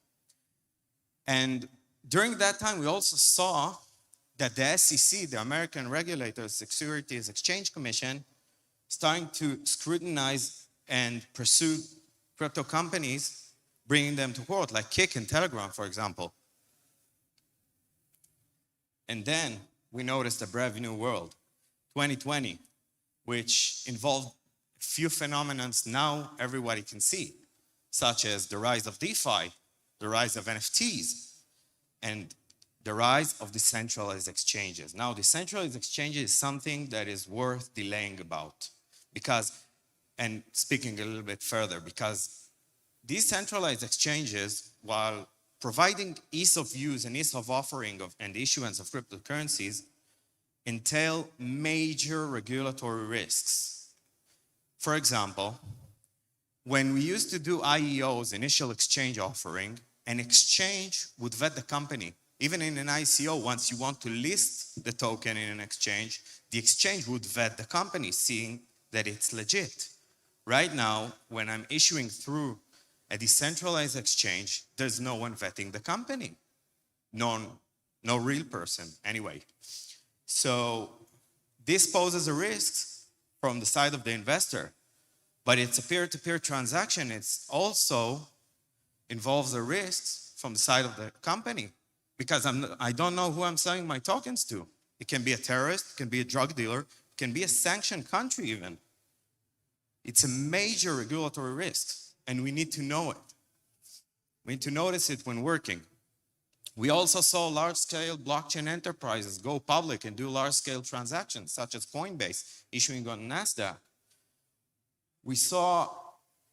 K: And during that time, we also saw that the SEC, the American regulator, Securities Exchange Commission, starting to scrutinize and pursue crypto companies, bringing them to court, like Kik and Telegram, for example. And then we noticed a brave new world, 2020, which involved a few phenomena now everybody can see, such as the rise of DeFi, the rise of NFTs, and the rise of decentralized exchanges. Now, decentralized exchanges is something that is worth delaying about, because and speaking a little bit further, because decentralized exchanges, while providing ease of use and ease of offering and issuance of cryptocurrencies, entail major regulatory risks. For example, when we used to do IEOs, initial exchange offering, an exchange would vet the company. Even in an ICO, once you want to list the token in an exchange, the exchange would vet the company, seeing that it's legit. Right now, when I'm issuing through a decentralized exchange, there's no one vetting the company. No real person, anyway. So this poses a risk from the side of the investor, but it's a peer-to-peer transaction. It's also involves a risk from the side of the company, because I don't know who I'm selling my tokens to. It can be a terrorist, it can be a drug dealer, it can be a sanctioned country even. It's a major regulatory risk, and we need to know it. We need to notice it when working. We also saw large-scale blockchain enterprises go public and do large-scale transactions, such as Coinbase issuing on NASDAQ. We saw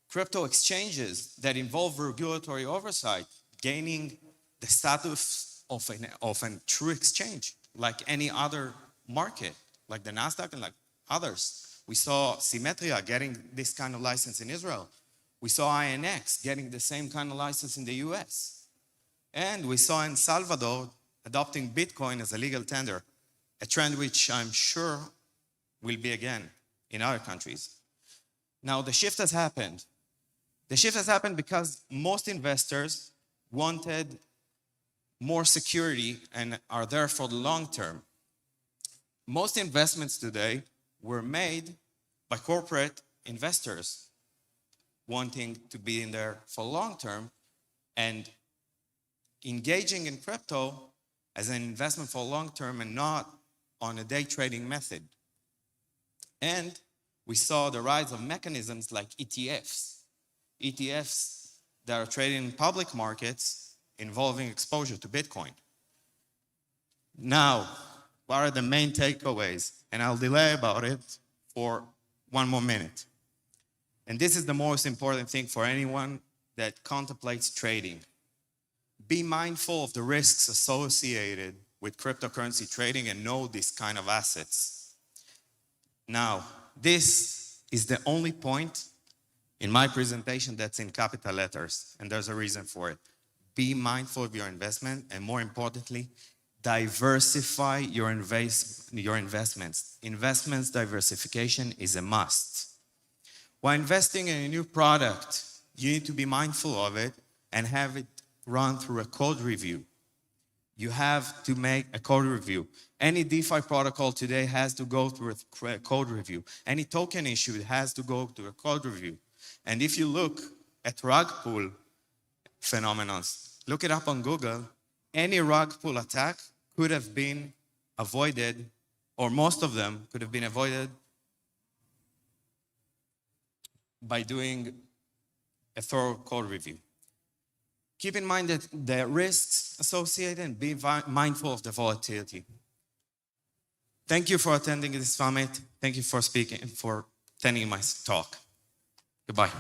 K: crypto exchanges that involve regulatory oversight gaining the status of a true exchange, like any other market, like the NASDAQ and like others. We saw Symmetria getting this kind of license in Israel. We saw INX getting the same kind of license in the US. And we saw in Salvador adopting Bitcoin as a legal tender, a trend which I'm sure will be again in other countries. Now, the shift has happened. The shift has happened because most investors wanted more security and are there for the long term. Most investments today were made by corporate investors wanting to be in there for long term and engaging in crypto as an investment for long term and not on a day trading method. And we saw the rise of mechanisms like ETFs. ETFs that are traded in public markets involving exposure to Bitcoin. Now, what are the main takeaways? And I'll delay about it for one more minute. And this is the most important thing for anyone that contemplates trading. Be mindful of the risks associated with cryptocurrency trading and know these kind of assets. Now, this is the only point in my presentation that's in capital letters, and there's a reason for it. Be mindful of your investment, and more importantly, diversify your investments. Investments diversification is a must. While investing in a new product, you need to be mindful of it and have it run through a code review. You have to make a code review. Any DeFi protocol today has to go through a code review. Any token issued has to go through a code review. And if you look at rug pull phenomenon, look it up on Google, any rug pull attack could have been avoided, or most of them could have been avoided by doing a thorough code review. Keep in mind that the risks associated and be mindful of the volatility. Thank you for attending this summit. Thank you for attending my talk. Goodbye.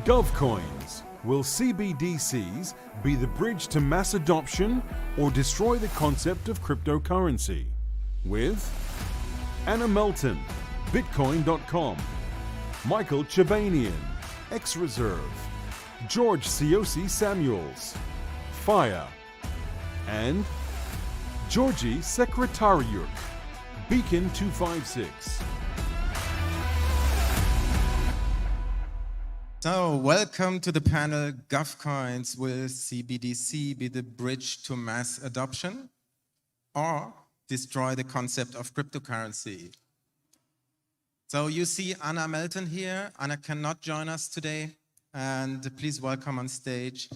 D: GovCoins. Will CBDCs be the bridge to mass adoption or destroy the concept of cryptocurrency? With Anna Melton, Bitcoin.com, Michael Chabanian, X-Reserve, George Siosi Samuels, Fire, and Georgi Sekretariuk, Beacon 256.
L: So, welcome to the panel, GovCoins. Will CBDC be the bridge to mass adoption or destroy the concept of cryptocurrency? So you see Anna Melton here. Anna cannot join us today. And please welcome on stage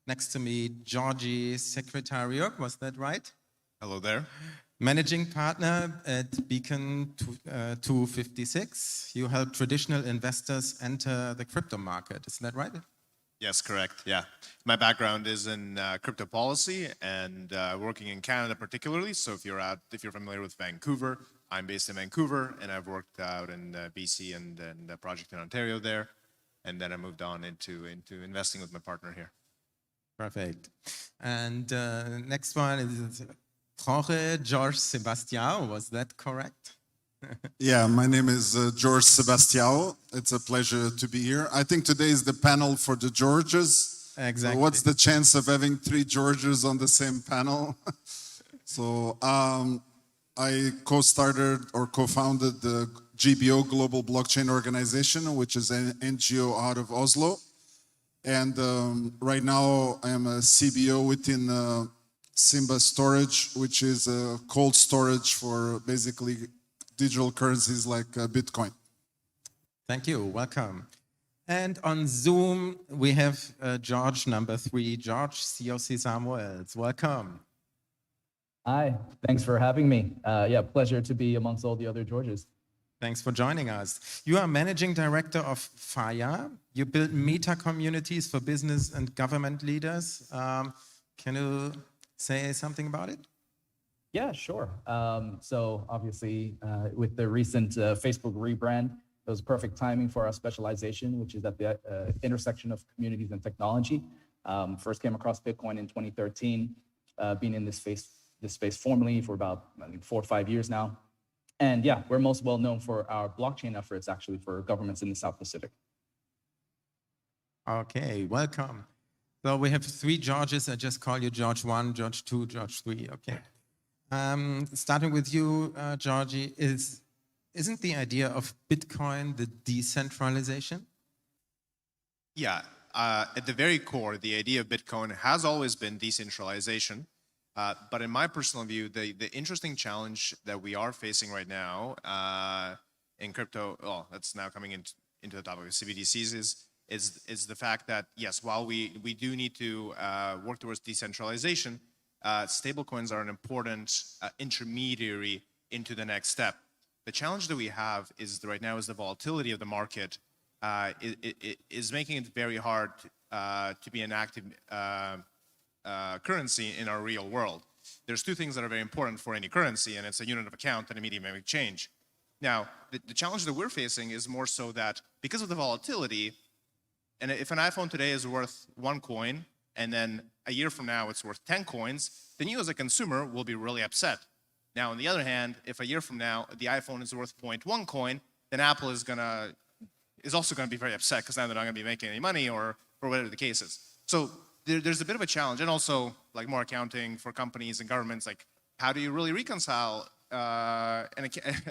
L: next to me, Georgi Sekretariuk. Was that right?
M: Hello there.
L: Managing partner at Beacon 256. You help traditional investors enter the crypto market. Isn't that right?
M: Yes, correct. Yeah. My background is in crypto policy and working in Canada particularly. So if you're familiar with Vancouver, I'm based in Vancouver and I've worked out in BC and a project in Ontario there. And then I moved on into investing with my partner here.
L: Perfect. And next one is Jorge George Sebastião. Was that correct?
N: Yeah, my name is George Sebastião. It's a pleasure to be here. I think today is the panel for the Georges.
L: Exactly.
N: What's the chance of having 3 Georges on the same panel? So I co-started or co-founded the GBO, Global Blockchain Organization, which is an NGO out of Oslo. And right now I am a CBO within Simba Storage, which is a cold storage for basically digital currencies like Bitcoin.
L: Thank you. Welcome. And on Zoom, we have George number 3, George Siosi Samuels. Welcome.
O: Hi, thanks for having me. Yeah, pleasure to be amongst all the other Georges.
L: Thanks for joining us. You are managing director of Fire. You build meta communities for business and government leaders. Can you say something about it?
O: Yeah, sure. So obviously, with the recent Facebook rebrand, it was perfect timing for our specialization, which is at the intersection of communities and technology. First came across Bitcoin in 2013, been in this space formally for about 4 or 5 years now. And yeah, we're most well known for our blockchain efforts actually for governments in the South Pacific.
L: Okay, welcome. So we have 3 Georges. I just call you George 1, George 2, George 3. Okay. Starting with you, Georgi, isn't the idea of Bitcoin the decentralization?
M: Yeah. At the very core, the idea of Bitcoin has always been decentralization. But in my personal view, the interesting challenge that we are facing right now in crypto, well, that's now coming into the topic of CBDCs, is the fact that, yes, while we do need to work towards decentralization, stablecoins are an important intermediary into the next step. The challenge that we have is right now is the volatility of the market is making it very hard to be an active currency in our real world. There's 2 things that are very important for any currency, and it's a unit of account and a medium of exchange. Now, the challenge that we're facing is more so that because of the volatility, and if an iPhone today is worth 1 coin, and then a year from now it's worth 10 coins, then you as a consumer will be really upset. Now, on the other hand, if a year from now the iPhone is worth 0.1 coin, then Apple is also gonna be very upset because now they're not gonna be making any money or whatever the case is. So there's a bit of a challenge, and also like more accounting for companies and governments. Like, how do you really reconcile a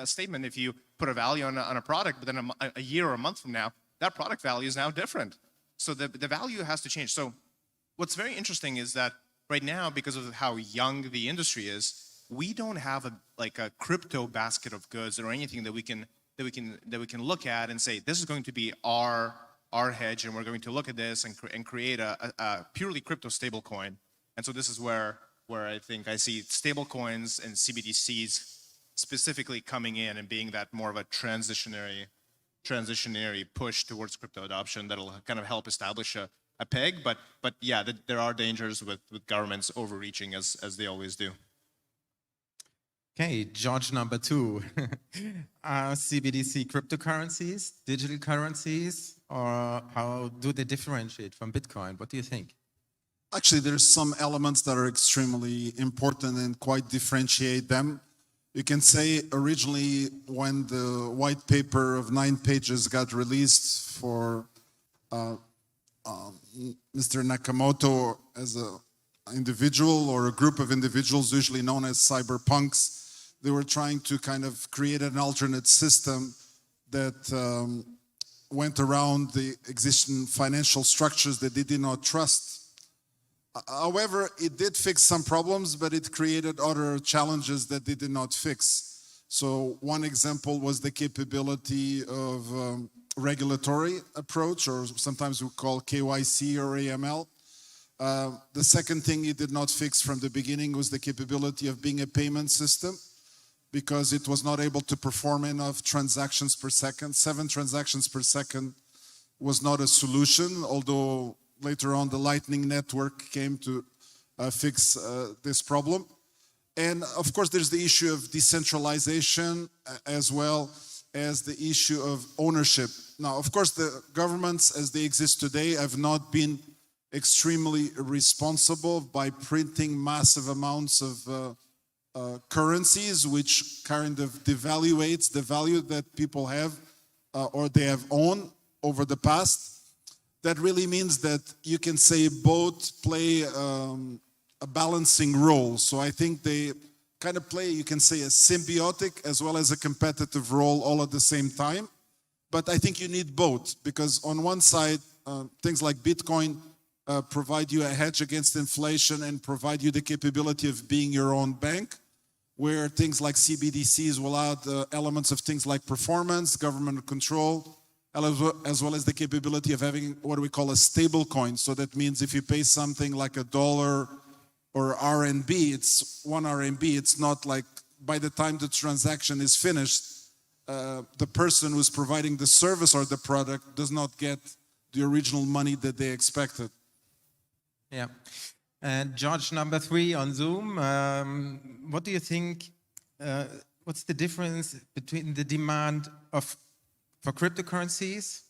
M: statement if you put a value on a product, but then a year or a month from now, that product value is now different. So the value has to change. So what's very interesting is that right now, because of how young the industry is, we don't have a crypto basket of goods or anything that we can look at and say this is going to be our hedge, and we're going to look at this and create a purely crypto stablecoin. And so this is where I think I see stablecoins and CBDCs specifically coming in and being that more of a transitionary push towards crypto adoption that'll kind of help establish a peg. But yeah, there are dangers with governments overreaching as they always do.
L: Okay, George number 2. Are CBDC cryptocurrencies, digital currencies, or how do they differentiate from Bitcoin? What do you think?
N: Actually, there's some elements that are extremely important and quite differentiate them. You can say originally when the white paper of 9 pages got released for Mr. Nakamoto as an individual or a group of individuals, usually known as cyberpunks, they were trying to kind of create an alternate system that went around the existing financial structures that they did not trust. However, it did fix some problems, but it created other challenges that they did not fix. So one example was the capability of regulatory approach, or sometimes we call KYC or AML. The second thing it did not fix from the beginning was the capability of being a payment system, because it was not able to perform enough transactions per second. 7 transactions per second was not a solution, although later on the Lightning Network came to fix this problem. And of course, there's the issue of decentralization as well as the issue of ownership. Now, of course, the governments as they exist today have not been extremely responsible by printing massive amounts of currencies, which kind of devaluates the value that people have or they have owned over the past. That really means that you can say both play a balancing role. So I think they kind of play, you can say, a symbiotic as well as a competitive role all at the same time. But I think you need both, because on one side, things like Bitcoin provide you a hedge against inflation and provide you the capability of being your own bank, where things like CBDCs will add elements of things like performance, government control, as well as the capability of having what we call a stable coin. So that means if you pay something like $1 or RMB, it's 1 RMB, it's not like by the time the transaction is finished, the person who's providing the service or the product does not get the original money that they expected.
L: Yeah. And George number 3 on Zoom, what do you think, what's the difference between the demand for cryptocurrencies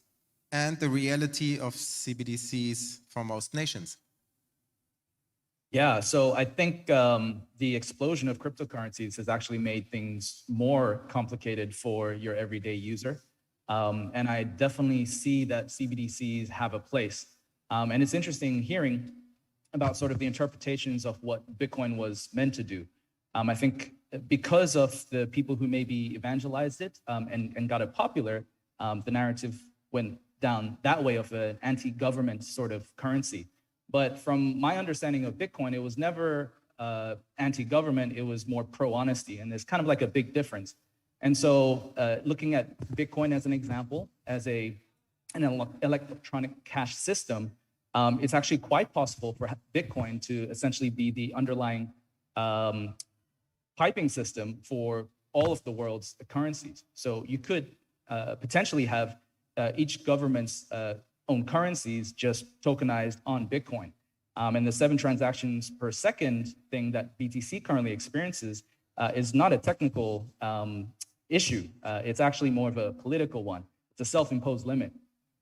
L: and the reality of CBDCs for most nations?
O: Yeah, so I think the explosion of cryptocurrencies has actually made things more complicated for your everyday user. And I definitely see that CBDCs have a place. And it's interesting hearing about sort of the interpretations of what Bitcoin was meant to do. I think because of the people who maybe evangelized it and got it popular, the narrative went down that way of an anti-government sort of currency. But from my understanding of Bitcoin, it was never anti-government, it was more pro-honesty. And there's kind of like a big difference. And so looking at Bitcoin as an example, as an electronic cash system, it's actually quite possible for Bitcoin to essentially be the underlying piping system for all of the world's currencies. So you could potentially have each government's own currencies just tokenized on Bitcoin. And the 7 transactions per second thing that BTC currently experiences is not a technical issue. It's actually more of a political one. It's a self-imposed limit.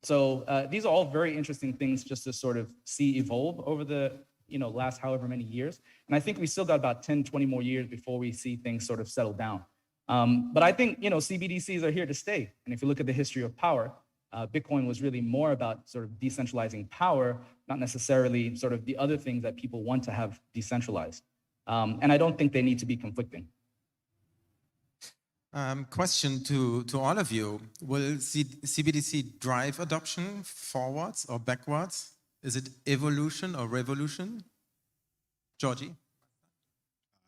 O: So these are all very interesting things just to sort of see evolve over the last however many years. And I think we still got about 10, 20 more years before we see things sort of settle down. But I think CBDCs are here to stay. And if you look at the history of power, Bitcoin was really more about sort of decentralizing power, not necessarily sort of the other things that people want to have decentralized. And I don't think they need to be conflicting.
L: Question to all of you. Will CBDC drive adoption forwards or backwards? Is it evolution or revolution? Georgie?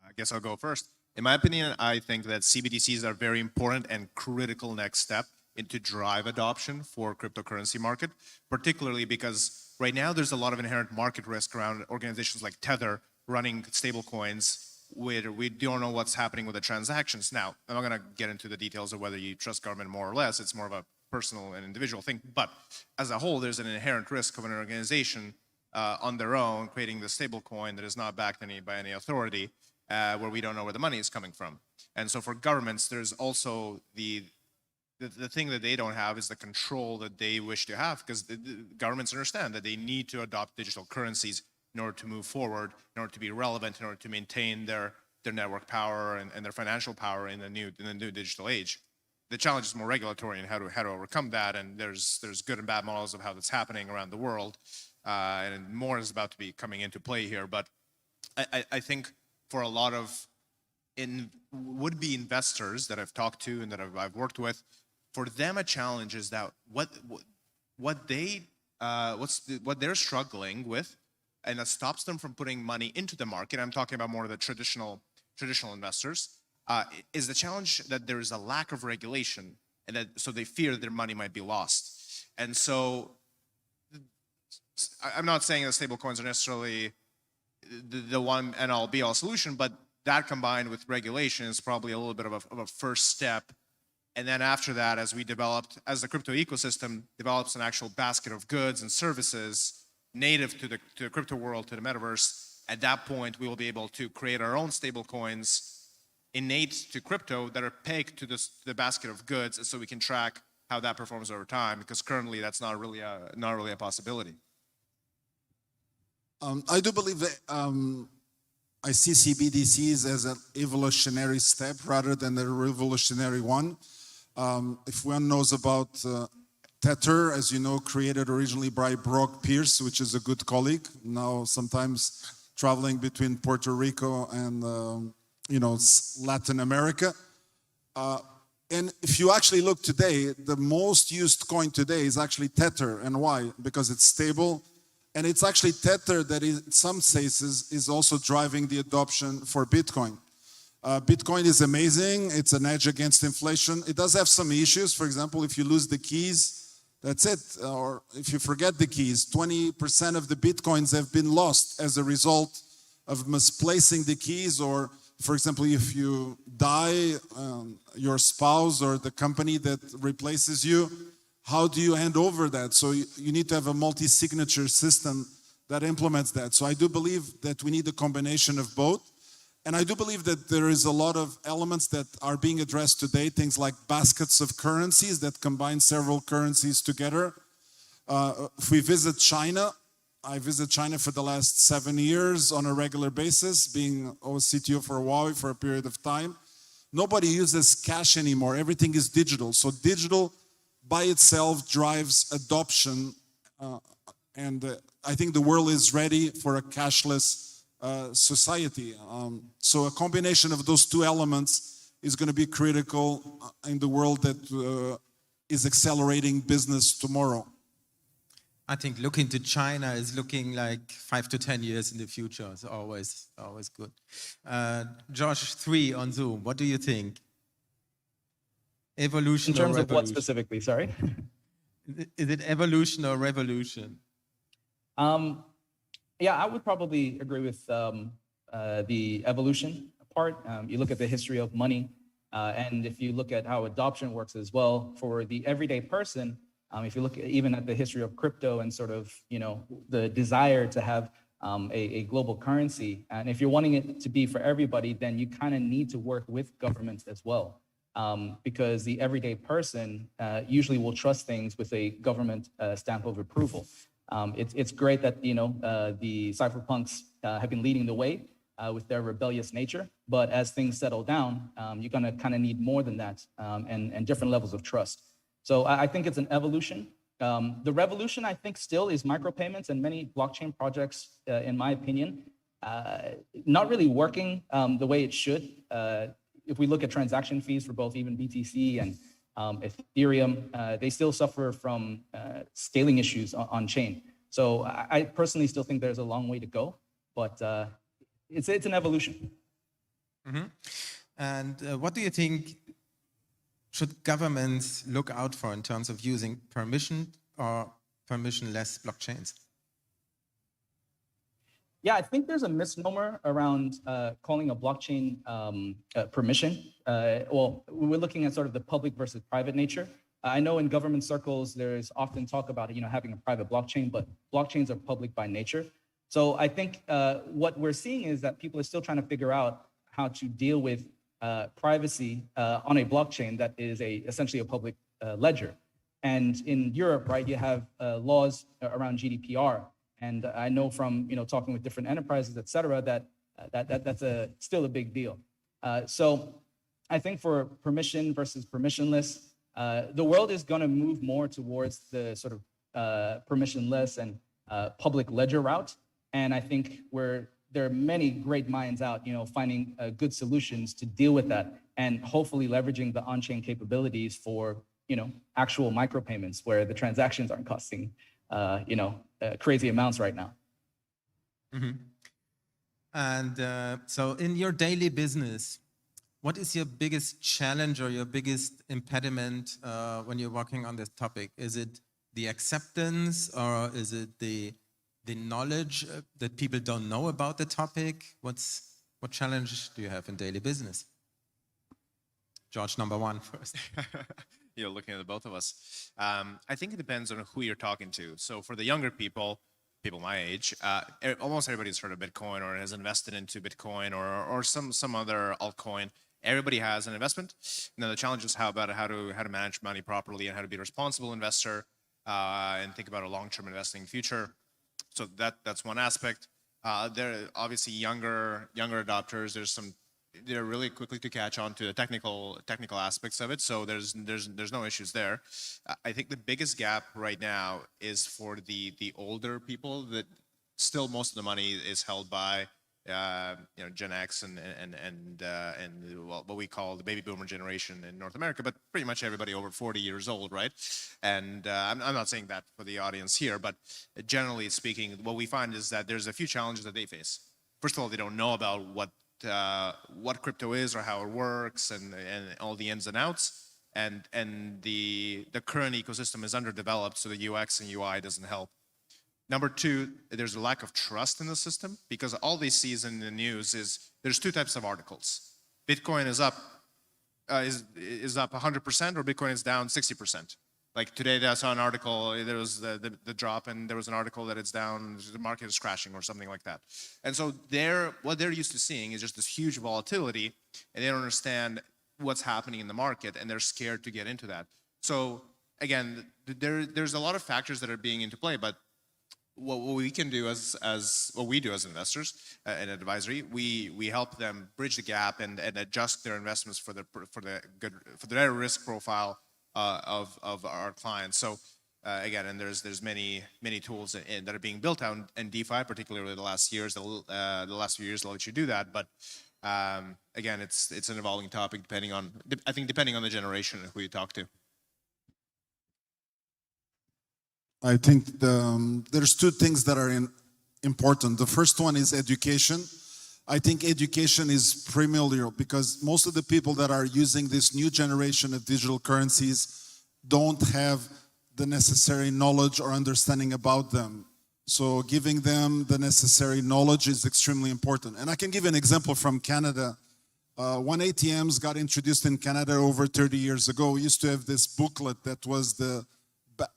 M: I guess I'll go first. In my opinion, I think that CBDCs are a very important and critical next step into drive adoption for cryptocurrency market, particularly because right now there's a lot of inherent market risk around organizations like Tether running stable coins where we don't know what's happening with the transactions. Now, I'm not going to get into the details of whether you trust government more or less. It's more of a personal and individual thing. But as a whole, there's an inherent risk of an organization on their own creating the stable coin that is not backed by any authority where we don't know where the money is coming from. And so for governments, there's also the thing that they don't have is the control that they wish to have, because the governments understand that they need to adopt digital currencies in order to move forward, in order to be relevant, in order to maintain their network power and their financial power in the new digital age. The challenge is more regulatory and how to overcome that, and there's good and bad models of how that's happening around the world, and more is about to be coming into play here. But I think for a lot of would-be investors that I've talked to and that I've worked with, for them a challenge is that what they're struggling with, and that stops them from putting money into the market. I'm talking about more of the traditional investors. Is the challenge that there is a lack of regulation, and that so they fear their money might be lost. And so I'm not saying that stablecoins are necessarily the one and all be all solution, but that combined with regulation is probably a little bit of a first step. And then after that, as the crypto ecosystem develops an actual basket of goods and services native to the crypto world, to the metaverse, at that point we will be able to create our own stablecoins innate to crypto that are pegged to the basket of goods, and so we can track how that performs over time, because currently that's not really a possibility.
N: I do believe that I see CBDCs as an evolutionary step rather than a revolutionary one. If one knows about Tether, as you know, created originally by Brock Pierce, which is a good colleague, now sometimes traveling between Puerto Rico and Latin America. And if you actually look today, the most used coin today is actually Tether. And why? Because it's stable. And it's actually Tether that in some cases is also driving the adoption for Bitcoin. Bitcoin is amazing. It's an edge against inflation. It does have some issues. For example, if you lose the keys, that's it. Or if you forget the keys, 20% of the Bitcoins have been lost as a result of misplacing the keys. Or for example, if you die, your spouse or the company that replaces you, how do you hand over that? So you need to have a multi-signature system that implements that. So I do believe that we need a combination of both. And I do believe that there is a lot of elements that are being addressed today, things like baskets of currencies that combine several currencies together. If we visit China, I visit China for the last 7 years on a regular basis, being CTO for Huawei for a period of time. Nobody uses cash anymore. Everything is digital. So digital by itself drives adoption. And I think the world is ready for a cashless society. So a combination of those two elements is going to be critical in the world that is accelerating business tomorrow.
L: I think looking to China is looking like 5 to 10 years in the future. It's always good. Josh, 3 on Zoom. What do you think? Evolution
O: in terms
L: or
O: of what specifically? Sorry.
L: Is it evolution or revolution?
O: Yeah, I would probably agree with the evolution part. You look at the history of money, and if you look at how adoption works as well for the everyday person. If you look even at the history of crypto and sort of, the desire to have a global currency, and if you're wanting it to be for everybody, then you kind of need to work with governments as well, because the everyday person usually will trust things with a government stamp of approval. It's great that, the cypherpunks have been leading the way with their rebellious nature, but as things settle down, you're gonna kind of need more than that, and different levels of trust. So I think it's an evolution. The revolution, I think, still is micropayments, and many blockchain projects, in my opinion, not really working the way it should. If we look at transaction fees for both even BTC and Ethereum, they still suffer from scaling issues on chain. So I personally still think there's a long way to go, but it's an evolution.
L: Mm-hmm. And what do you think should governments look out for in terms of using permission or permissionless blockchains?
O: Yeah, I think there's a misnomer around calling a blockchain permission. Well, we're looking at sort of the public versus private nature. I know in government circles, there's often talk about, having a private blockchain, but blockchains are public by nature. So I think what we're seeing is that people are still trying to figure out how to deal with privacy on a blockchain that is essentially a public ledger. And in Europe, right, you have laws around GDPR. And I know from talking with different enterprises, et cetera, that's still a big deal. So I think for permission versus permissionless, the world is going to move more towards the sort of permissionless and public ledger route. And I think there are many great minds out, finding good solutions to deal with that, and hopefully leveraging the on-chain capabilities for, actual micropayments where the transactions aren't costing, crazy amounts right now.
L: Mm-hmm. And so in your daily business, what is your biggest challenge or your biggest impediment when you're working on this topic? Is it the acceptance, or is it the knowledge that people don't know about the topic? What challenge do you have in daily business? George, number one first.
M: Looking at the both of us. I think it depends on who you're talking to. So for the younger people my age, almost everybody's heard of Bitcoin or has invested into Bitcoin or some other altcoin. Everybody has an investment. Now the challenge is how to manage money properly and how to be a responsible investor and think about a long-term investing future. So that's one aspect. There are obviously younger adopters. They're really quickly to catch on to the technical aspects of it. So there's no issues there. I think the biggest gap right now is for the older people that still most of the money is held by Gen X and what we call the baby boomer generation in North America, but pretty much everybody over 40 years old, right? And I'm not saying that for the audience here, but generally speaking, what we find is that there's a few challenges that they face. First of all, they don't know about what crypto is or how it works and all the ins and outs, and the current ecosystem is underdeveloped, so the UX and UI doesn't help. Number two, there's a lack of trust in the system, because all they see in the news is there's two types of articles. Bitcoin is up 100%, or Bitcoin is down 60%. Like today, I saw an article, there was the drop, and there was an article that it's down, the market is crashing or something like that. And so what they're used to seeing is just this huge volatility, and they don't understand what's happening in the market, and they're scared to get into that. So again, there's a lot of factors that are being into play, but what we can do as what we do as investors and advisory, we help them bridge the gap and adjust their investments for their risk profile of our clients. So again, and there's many tools that are being built out, and DeFi, particularly the last few years, will let you do that. But again, it's an evolving topic depending on the generation who you talk to.
N: I think there's two things that are important. The first one is education. I think education is primordial, because most of the people that are using this new generation of digital currencies don't have the necessary knowledge or understanding about them. So giving them the necessary knowledge is extremely important. And I can give an example from Canada. When ATMs got introduced in Canada over 30 years ago, we used to have this booklet that was the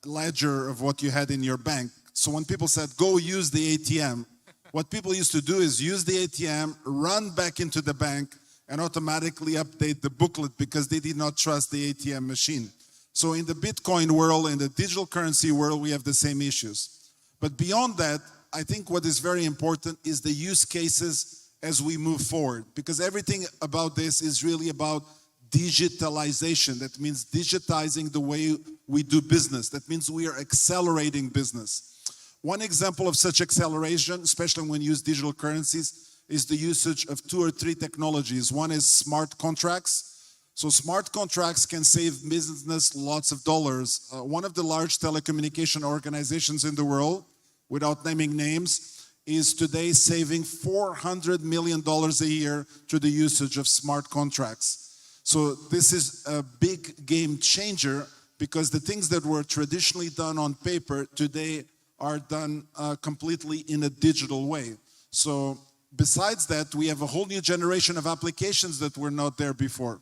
N: ledger of what you had in your bank. So when people said, go use the ATM, what people used to do is use the ATM, run back into the bank, and automatically update the booklet, because they did not trust the ATM machine. So in the Bitcoin world, in the digital currency world, we have the same issues. But beyond that, I think what is very important is the use cases as we move forward, because everything about this is really about digitalization. That means digitizing the way we do business. That means we are accelerating business. One example of such acceleration, especially when you use digital currencies, is the usage of 2 or 3 technologies. One is smart contracts. So smart contracts can save business lots of dollars. One of the large telecommunication organizations in the world, without naming names, is today saving $400 million a year through the usage of smart contracts. So this is a big game changer, because the things that were traditionally done on paper today are done completely in a digital way. So besides that, we have a whole new generation of applications that were not there before.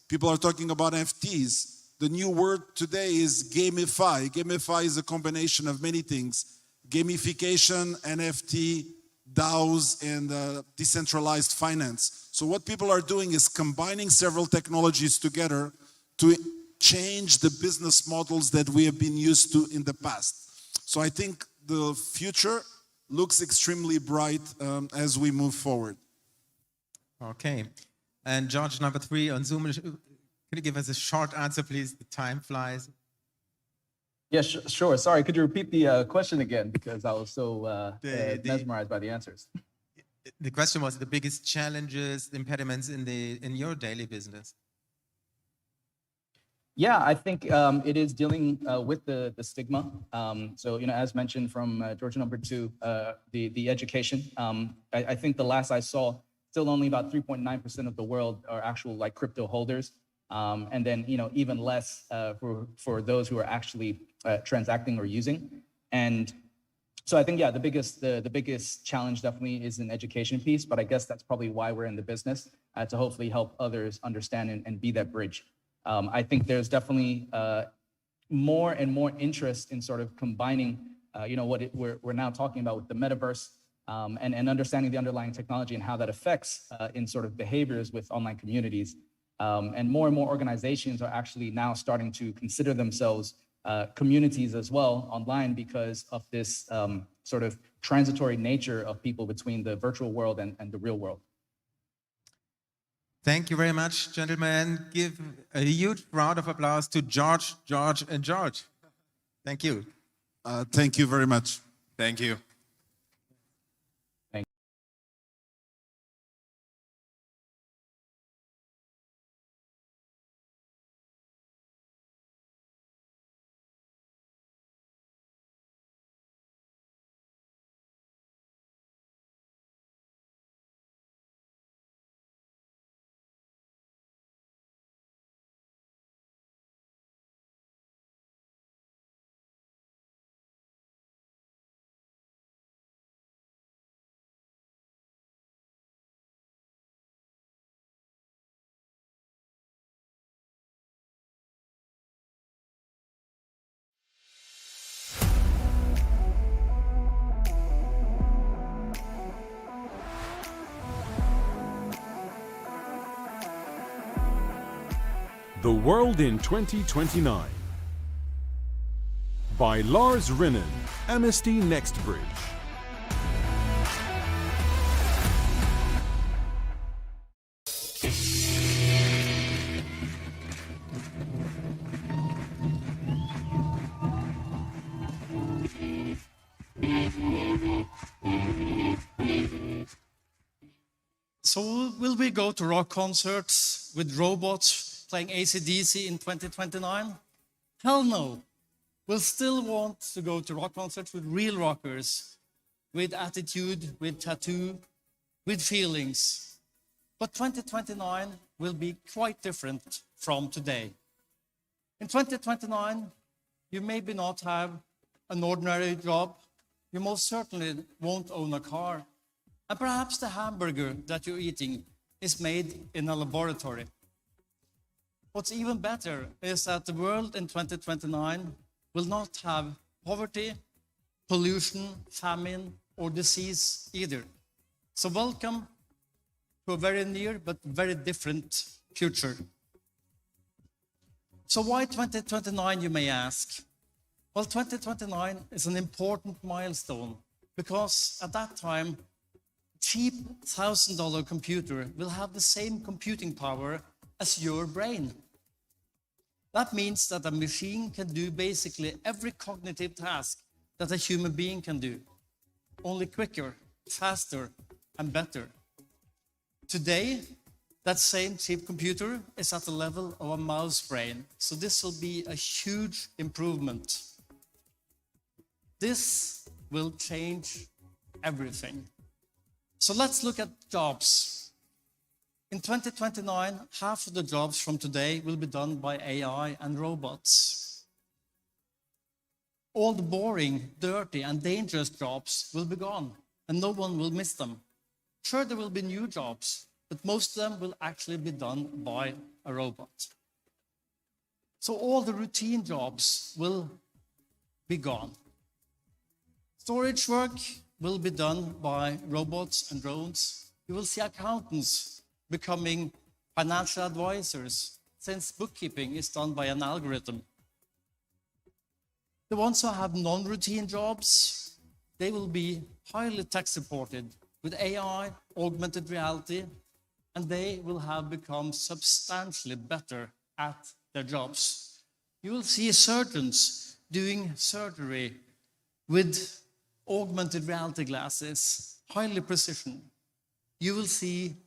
N: People are talking about NFTs. The new word today is gamify. Gamify is a combination of many things: gamification, NFT, DAOs and decentralized finance. So what people are doing is combining several technologies together to change the business models that we have been used to in the past. So I think the future looks extremely bright as we move forward.
L: Okay. And George, number 3 on Zoom, could you give us a short answer, please? The time flies.
O: Yes, sure. Sorry, could you repeat the question again? Because I was so mesmerized by the answers.
L: The question was the biggest challenges, the impediments in your daily business.
O: Yeah, I think it is dealing with the stigma. So, as mentioned from Georgia number 2, the education. I think the last I saw, still only about 3.9% of the world are actual like crypto holders. And then, even less for those who are actually transacting or using. And so I think, yeah, the biggest challenge definitely is an education piece, but I guess that's probably why we're in the business, to hopefully help others understand and be that bridge. I think there's definitely more and more interest in sort of combining, what we're now talking about with the metaverse, and understanding the underlying technology and how that affects in sort of behaviors with online communities. And more organizations are actually now starting to consider themselves communities as well online because of this sort of transitory nature of people between the virtual world and the real world.
L: Thank you very much, gentlemen. Give a huge round of applause to George, and George. Thank you.
N: Thank you very much.
M: Thank you.
D: The World in 2029 by Lars Rinnen, Amnesty Nextbridge.
P: So will we go to rock concerts with robots playing AC/DC in 2029? Hell no. We'll still want to go to rock concerts with real rockers, with attitude, with tattoo, with feelings. But 2029 will be quite different from today. In 2029, you maybe not have an ordinary job. You most certainly won't own a car. And perhaps the hamburger that you're eating is made in a laboratory. What's even better is that the world in 2029 will not have poverty, pollution, famine, or disease either. So welcome to a very near but very different future. So why 2029, you may ask? Well, 2029 is an important milestone because at that time, cheap $1,000 computer will have the same computing power as your brain. That means that a machine can do basically every cognitive task that a human being can do, only quicker, faster, and better. Today, that same cheap computer is at the level of a mouse brain, so this will be a huge improvement. This will change everything. So let's look at jobs. In 2029, half of the jobs from today will be done by AI and robots. All the boring, dirty, and dangerous jobs will be gone, and no one will miss them. Sure, there will be new jobs, but most of them will actually be done by a robot. So all the routine jobs will be gone. Storage work will be done by robots and drones. You will see accountants becoming financial advisors, since bookkeeping is done by an algorithm. The ones who have non-routine jobs, they will be highly tech supported with AI, augmented reality, and they will have become substantially better at their jobs. You will see surgeons doing surgery with augmented reality glasses, highly precision. You will see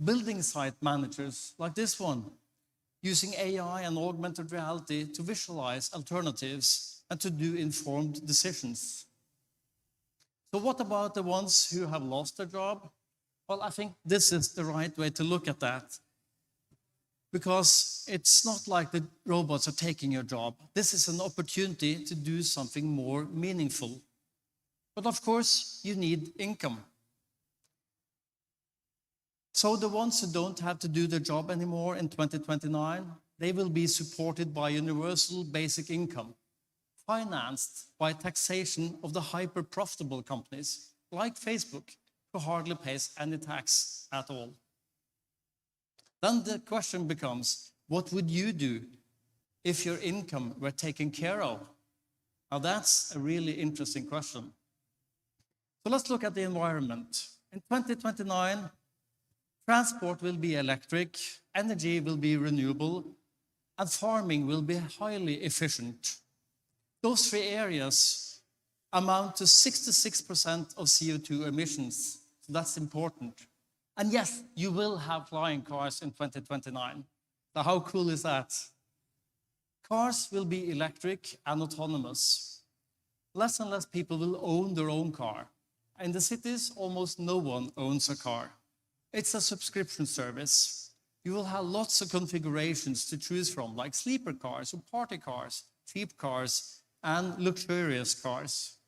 P: building site managers like this one, using AI and augmented reality to visualize alternatives and to do informed decisions. So what about the ones who have lost their job? Well, I think this is the right way to look at that, because it's not like the robots are taking your job. This is an opportunity to do something more meaningful. But of course, you need income. So the ones who don't have to do their job anymore in 2029, they will be supported by universal basic income, financed by taxation of the hyper-profitable companies like Facebook, who hardly pays any tax at all. Then the question becomes, what would you do if your income were taken care of? Now that's a really interesting question. So let's look at the environment. In 2029, transport will be electric, energy will be renewable, and farming will be highly efficient. Those three areas amount to 66% of CO2 emissions. So that's important. And yes, you will have flying cars in 2029. So how cool is that? Cars will be electric and autonomous. Less and less people will own their own car. In the cities, almost no one owns a car. It's a subscription service. You will have lots of configurations to choose from, like sleeper cars or party cars, cheap cars, and luxurious cars.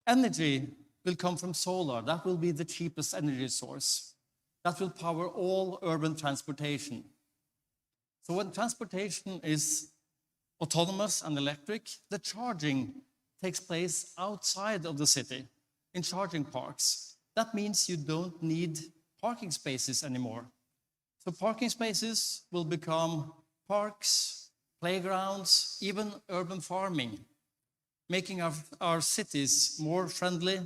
P: Energy will come from solar. That will be the cheapest energy source. That will power all urban transportation. So when transportation is autonomous and electric, the charging takes place outside of the city, in charging parks. That means you don't need parking spaces anymore. So parking spaces will become parks, playgrounds, even urban farming, making our cities more friendly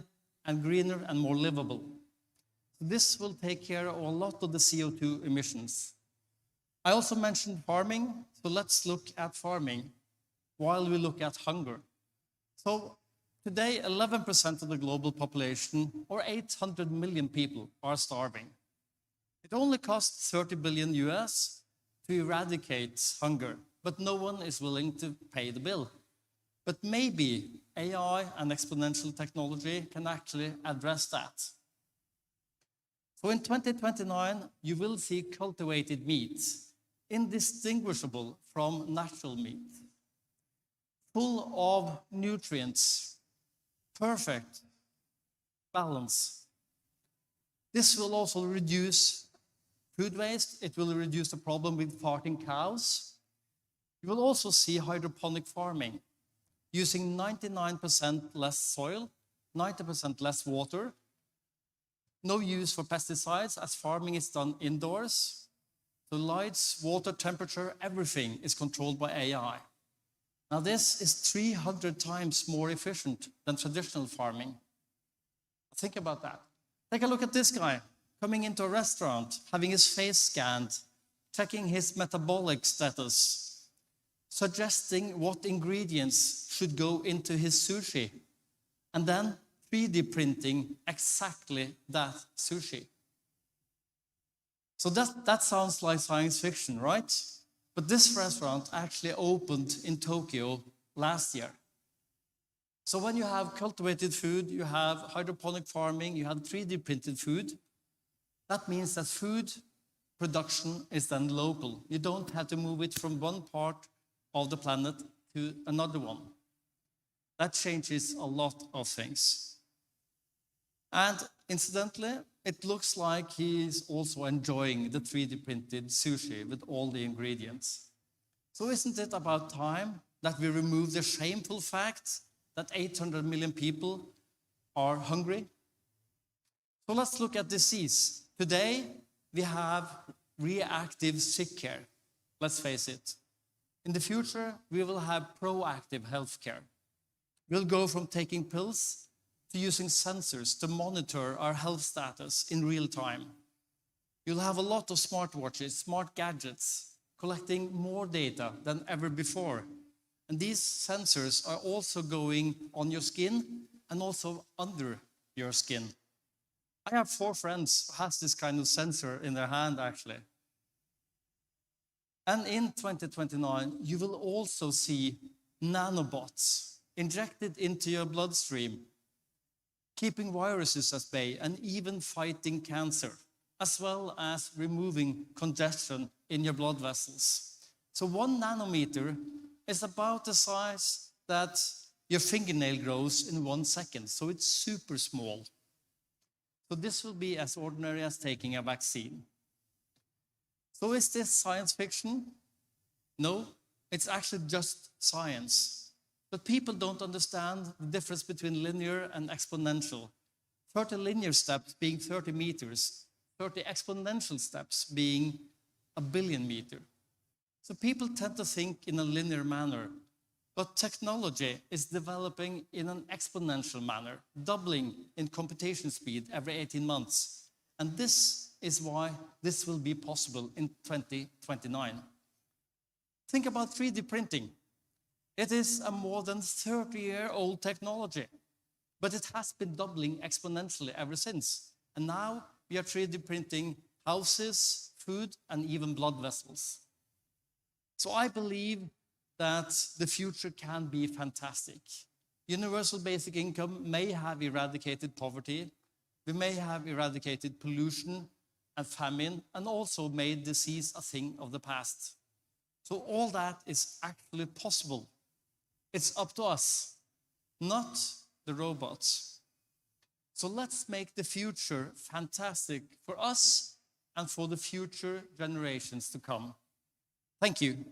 P: and greener and more livable. This will take care of a lot of the CO2 emissions. I also mentioned farming, so let's look at farming while we look at hunger. So today, 11% of the global population, or 800 million people, are starving. It only costs 30 billion US to eradicate hunger, but no one is willing to pay the bill. But maybe AI and exponential technology can actually address that. So in 2029, you will see cultivated meat, indistinguishable from natural meat, full of nutrients, perfect balance. This will also reduce food waste. It will reduce the problem with farting cows. You will also see hydroponic farming, using 99% less soil, 90% less water, no use for pesticides as farming is done indoors. The lights, water, temperature, everything is controlled by AI. Now this is 300 times more efficient than traditional farming. Think about that. Take a look at this guy coming into a restaurant, having his face scanned, checking his metabolic status, suggesting what ingredients should go into his sushi, and then 3D printing exactly that sushi. So that sounds like science fiction, right? But this restaurant actually opened in Tokyo last year. So when you have cultivated food, you have hydroponic farming, you have 3D printed food, that means that food production is then local. You don't have to move it from one part of the planet to another one. That changes a lot of things. And incidentally, it looks like he's also enjoying the 3D printed sushi with all the ingredients. So isn't it about time that we remove the shameful fact that 800 million people are hungry. So let's look at disease. Today, we have reactive sick care. Let's face it. In the future, we will have proactive healthcare. We'll go from taking pills to using sensors to monitor our health status in real time. You'll have a lot of smartwatches, smart gadgets, collecting more data than ever before. And these sensors are also going on your skin and also under your skin. I have 4 friends who has this kind of sensor in their hand, actually. And in 2029, you will also see nanobots injected into your bloodstream, keeping viruses at bay and even fighting cancer, as well as removing congestion in your blood vessels. So 1 nanometer is about the size that your fingernail grows in 1 second. So it's super small. So this will be as ordinary as taking a vaccine. So is this science fiction? No, it's actually just science. But people don't understand the difference between linear and exponential. 30 linear steps being 30 meters, 30 exponential steps being 1 billion meters. So people tend to think in a linear manner, but technology is developing in an exponential manner, doubling in computation speed every 18 months. And this is why this will be possible in 2029. Think about 3D printing. It is a more than 30-year-old technology, but it has been doubling exponentially ever since. And now we are 3D printing houses, food, and even blood vessels. So I believe that the future can be fantastic. Universal basic income may have eradicated poverty. We may have eradicated pollution and famine, and also made disease a thing of the past. So all that is actually possible. It's up to us, not the robots. So let's make the future fantastic for us and for the future generations to come. Thank you.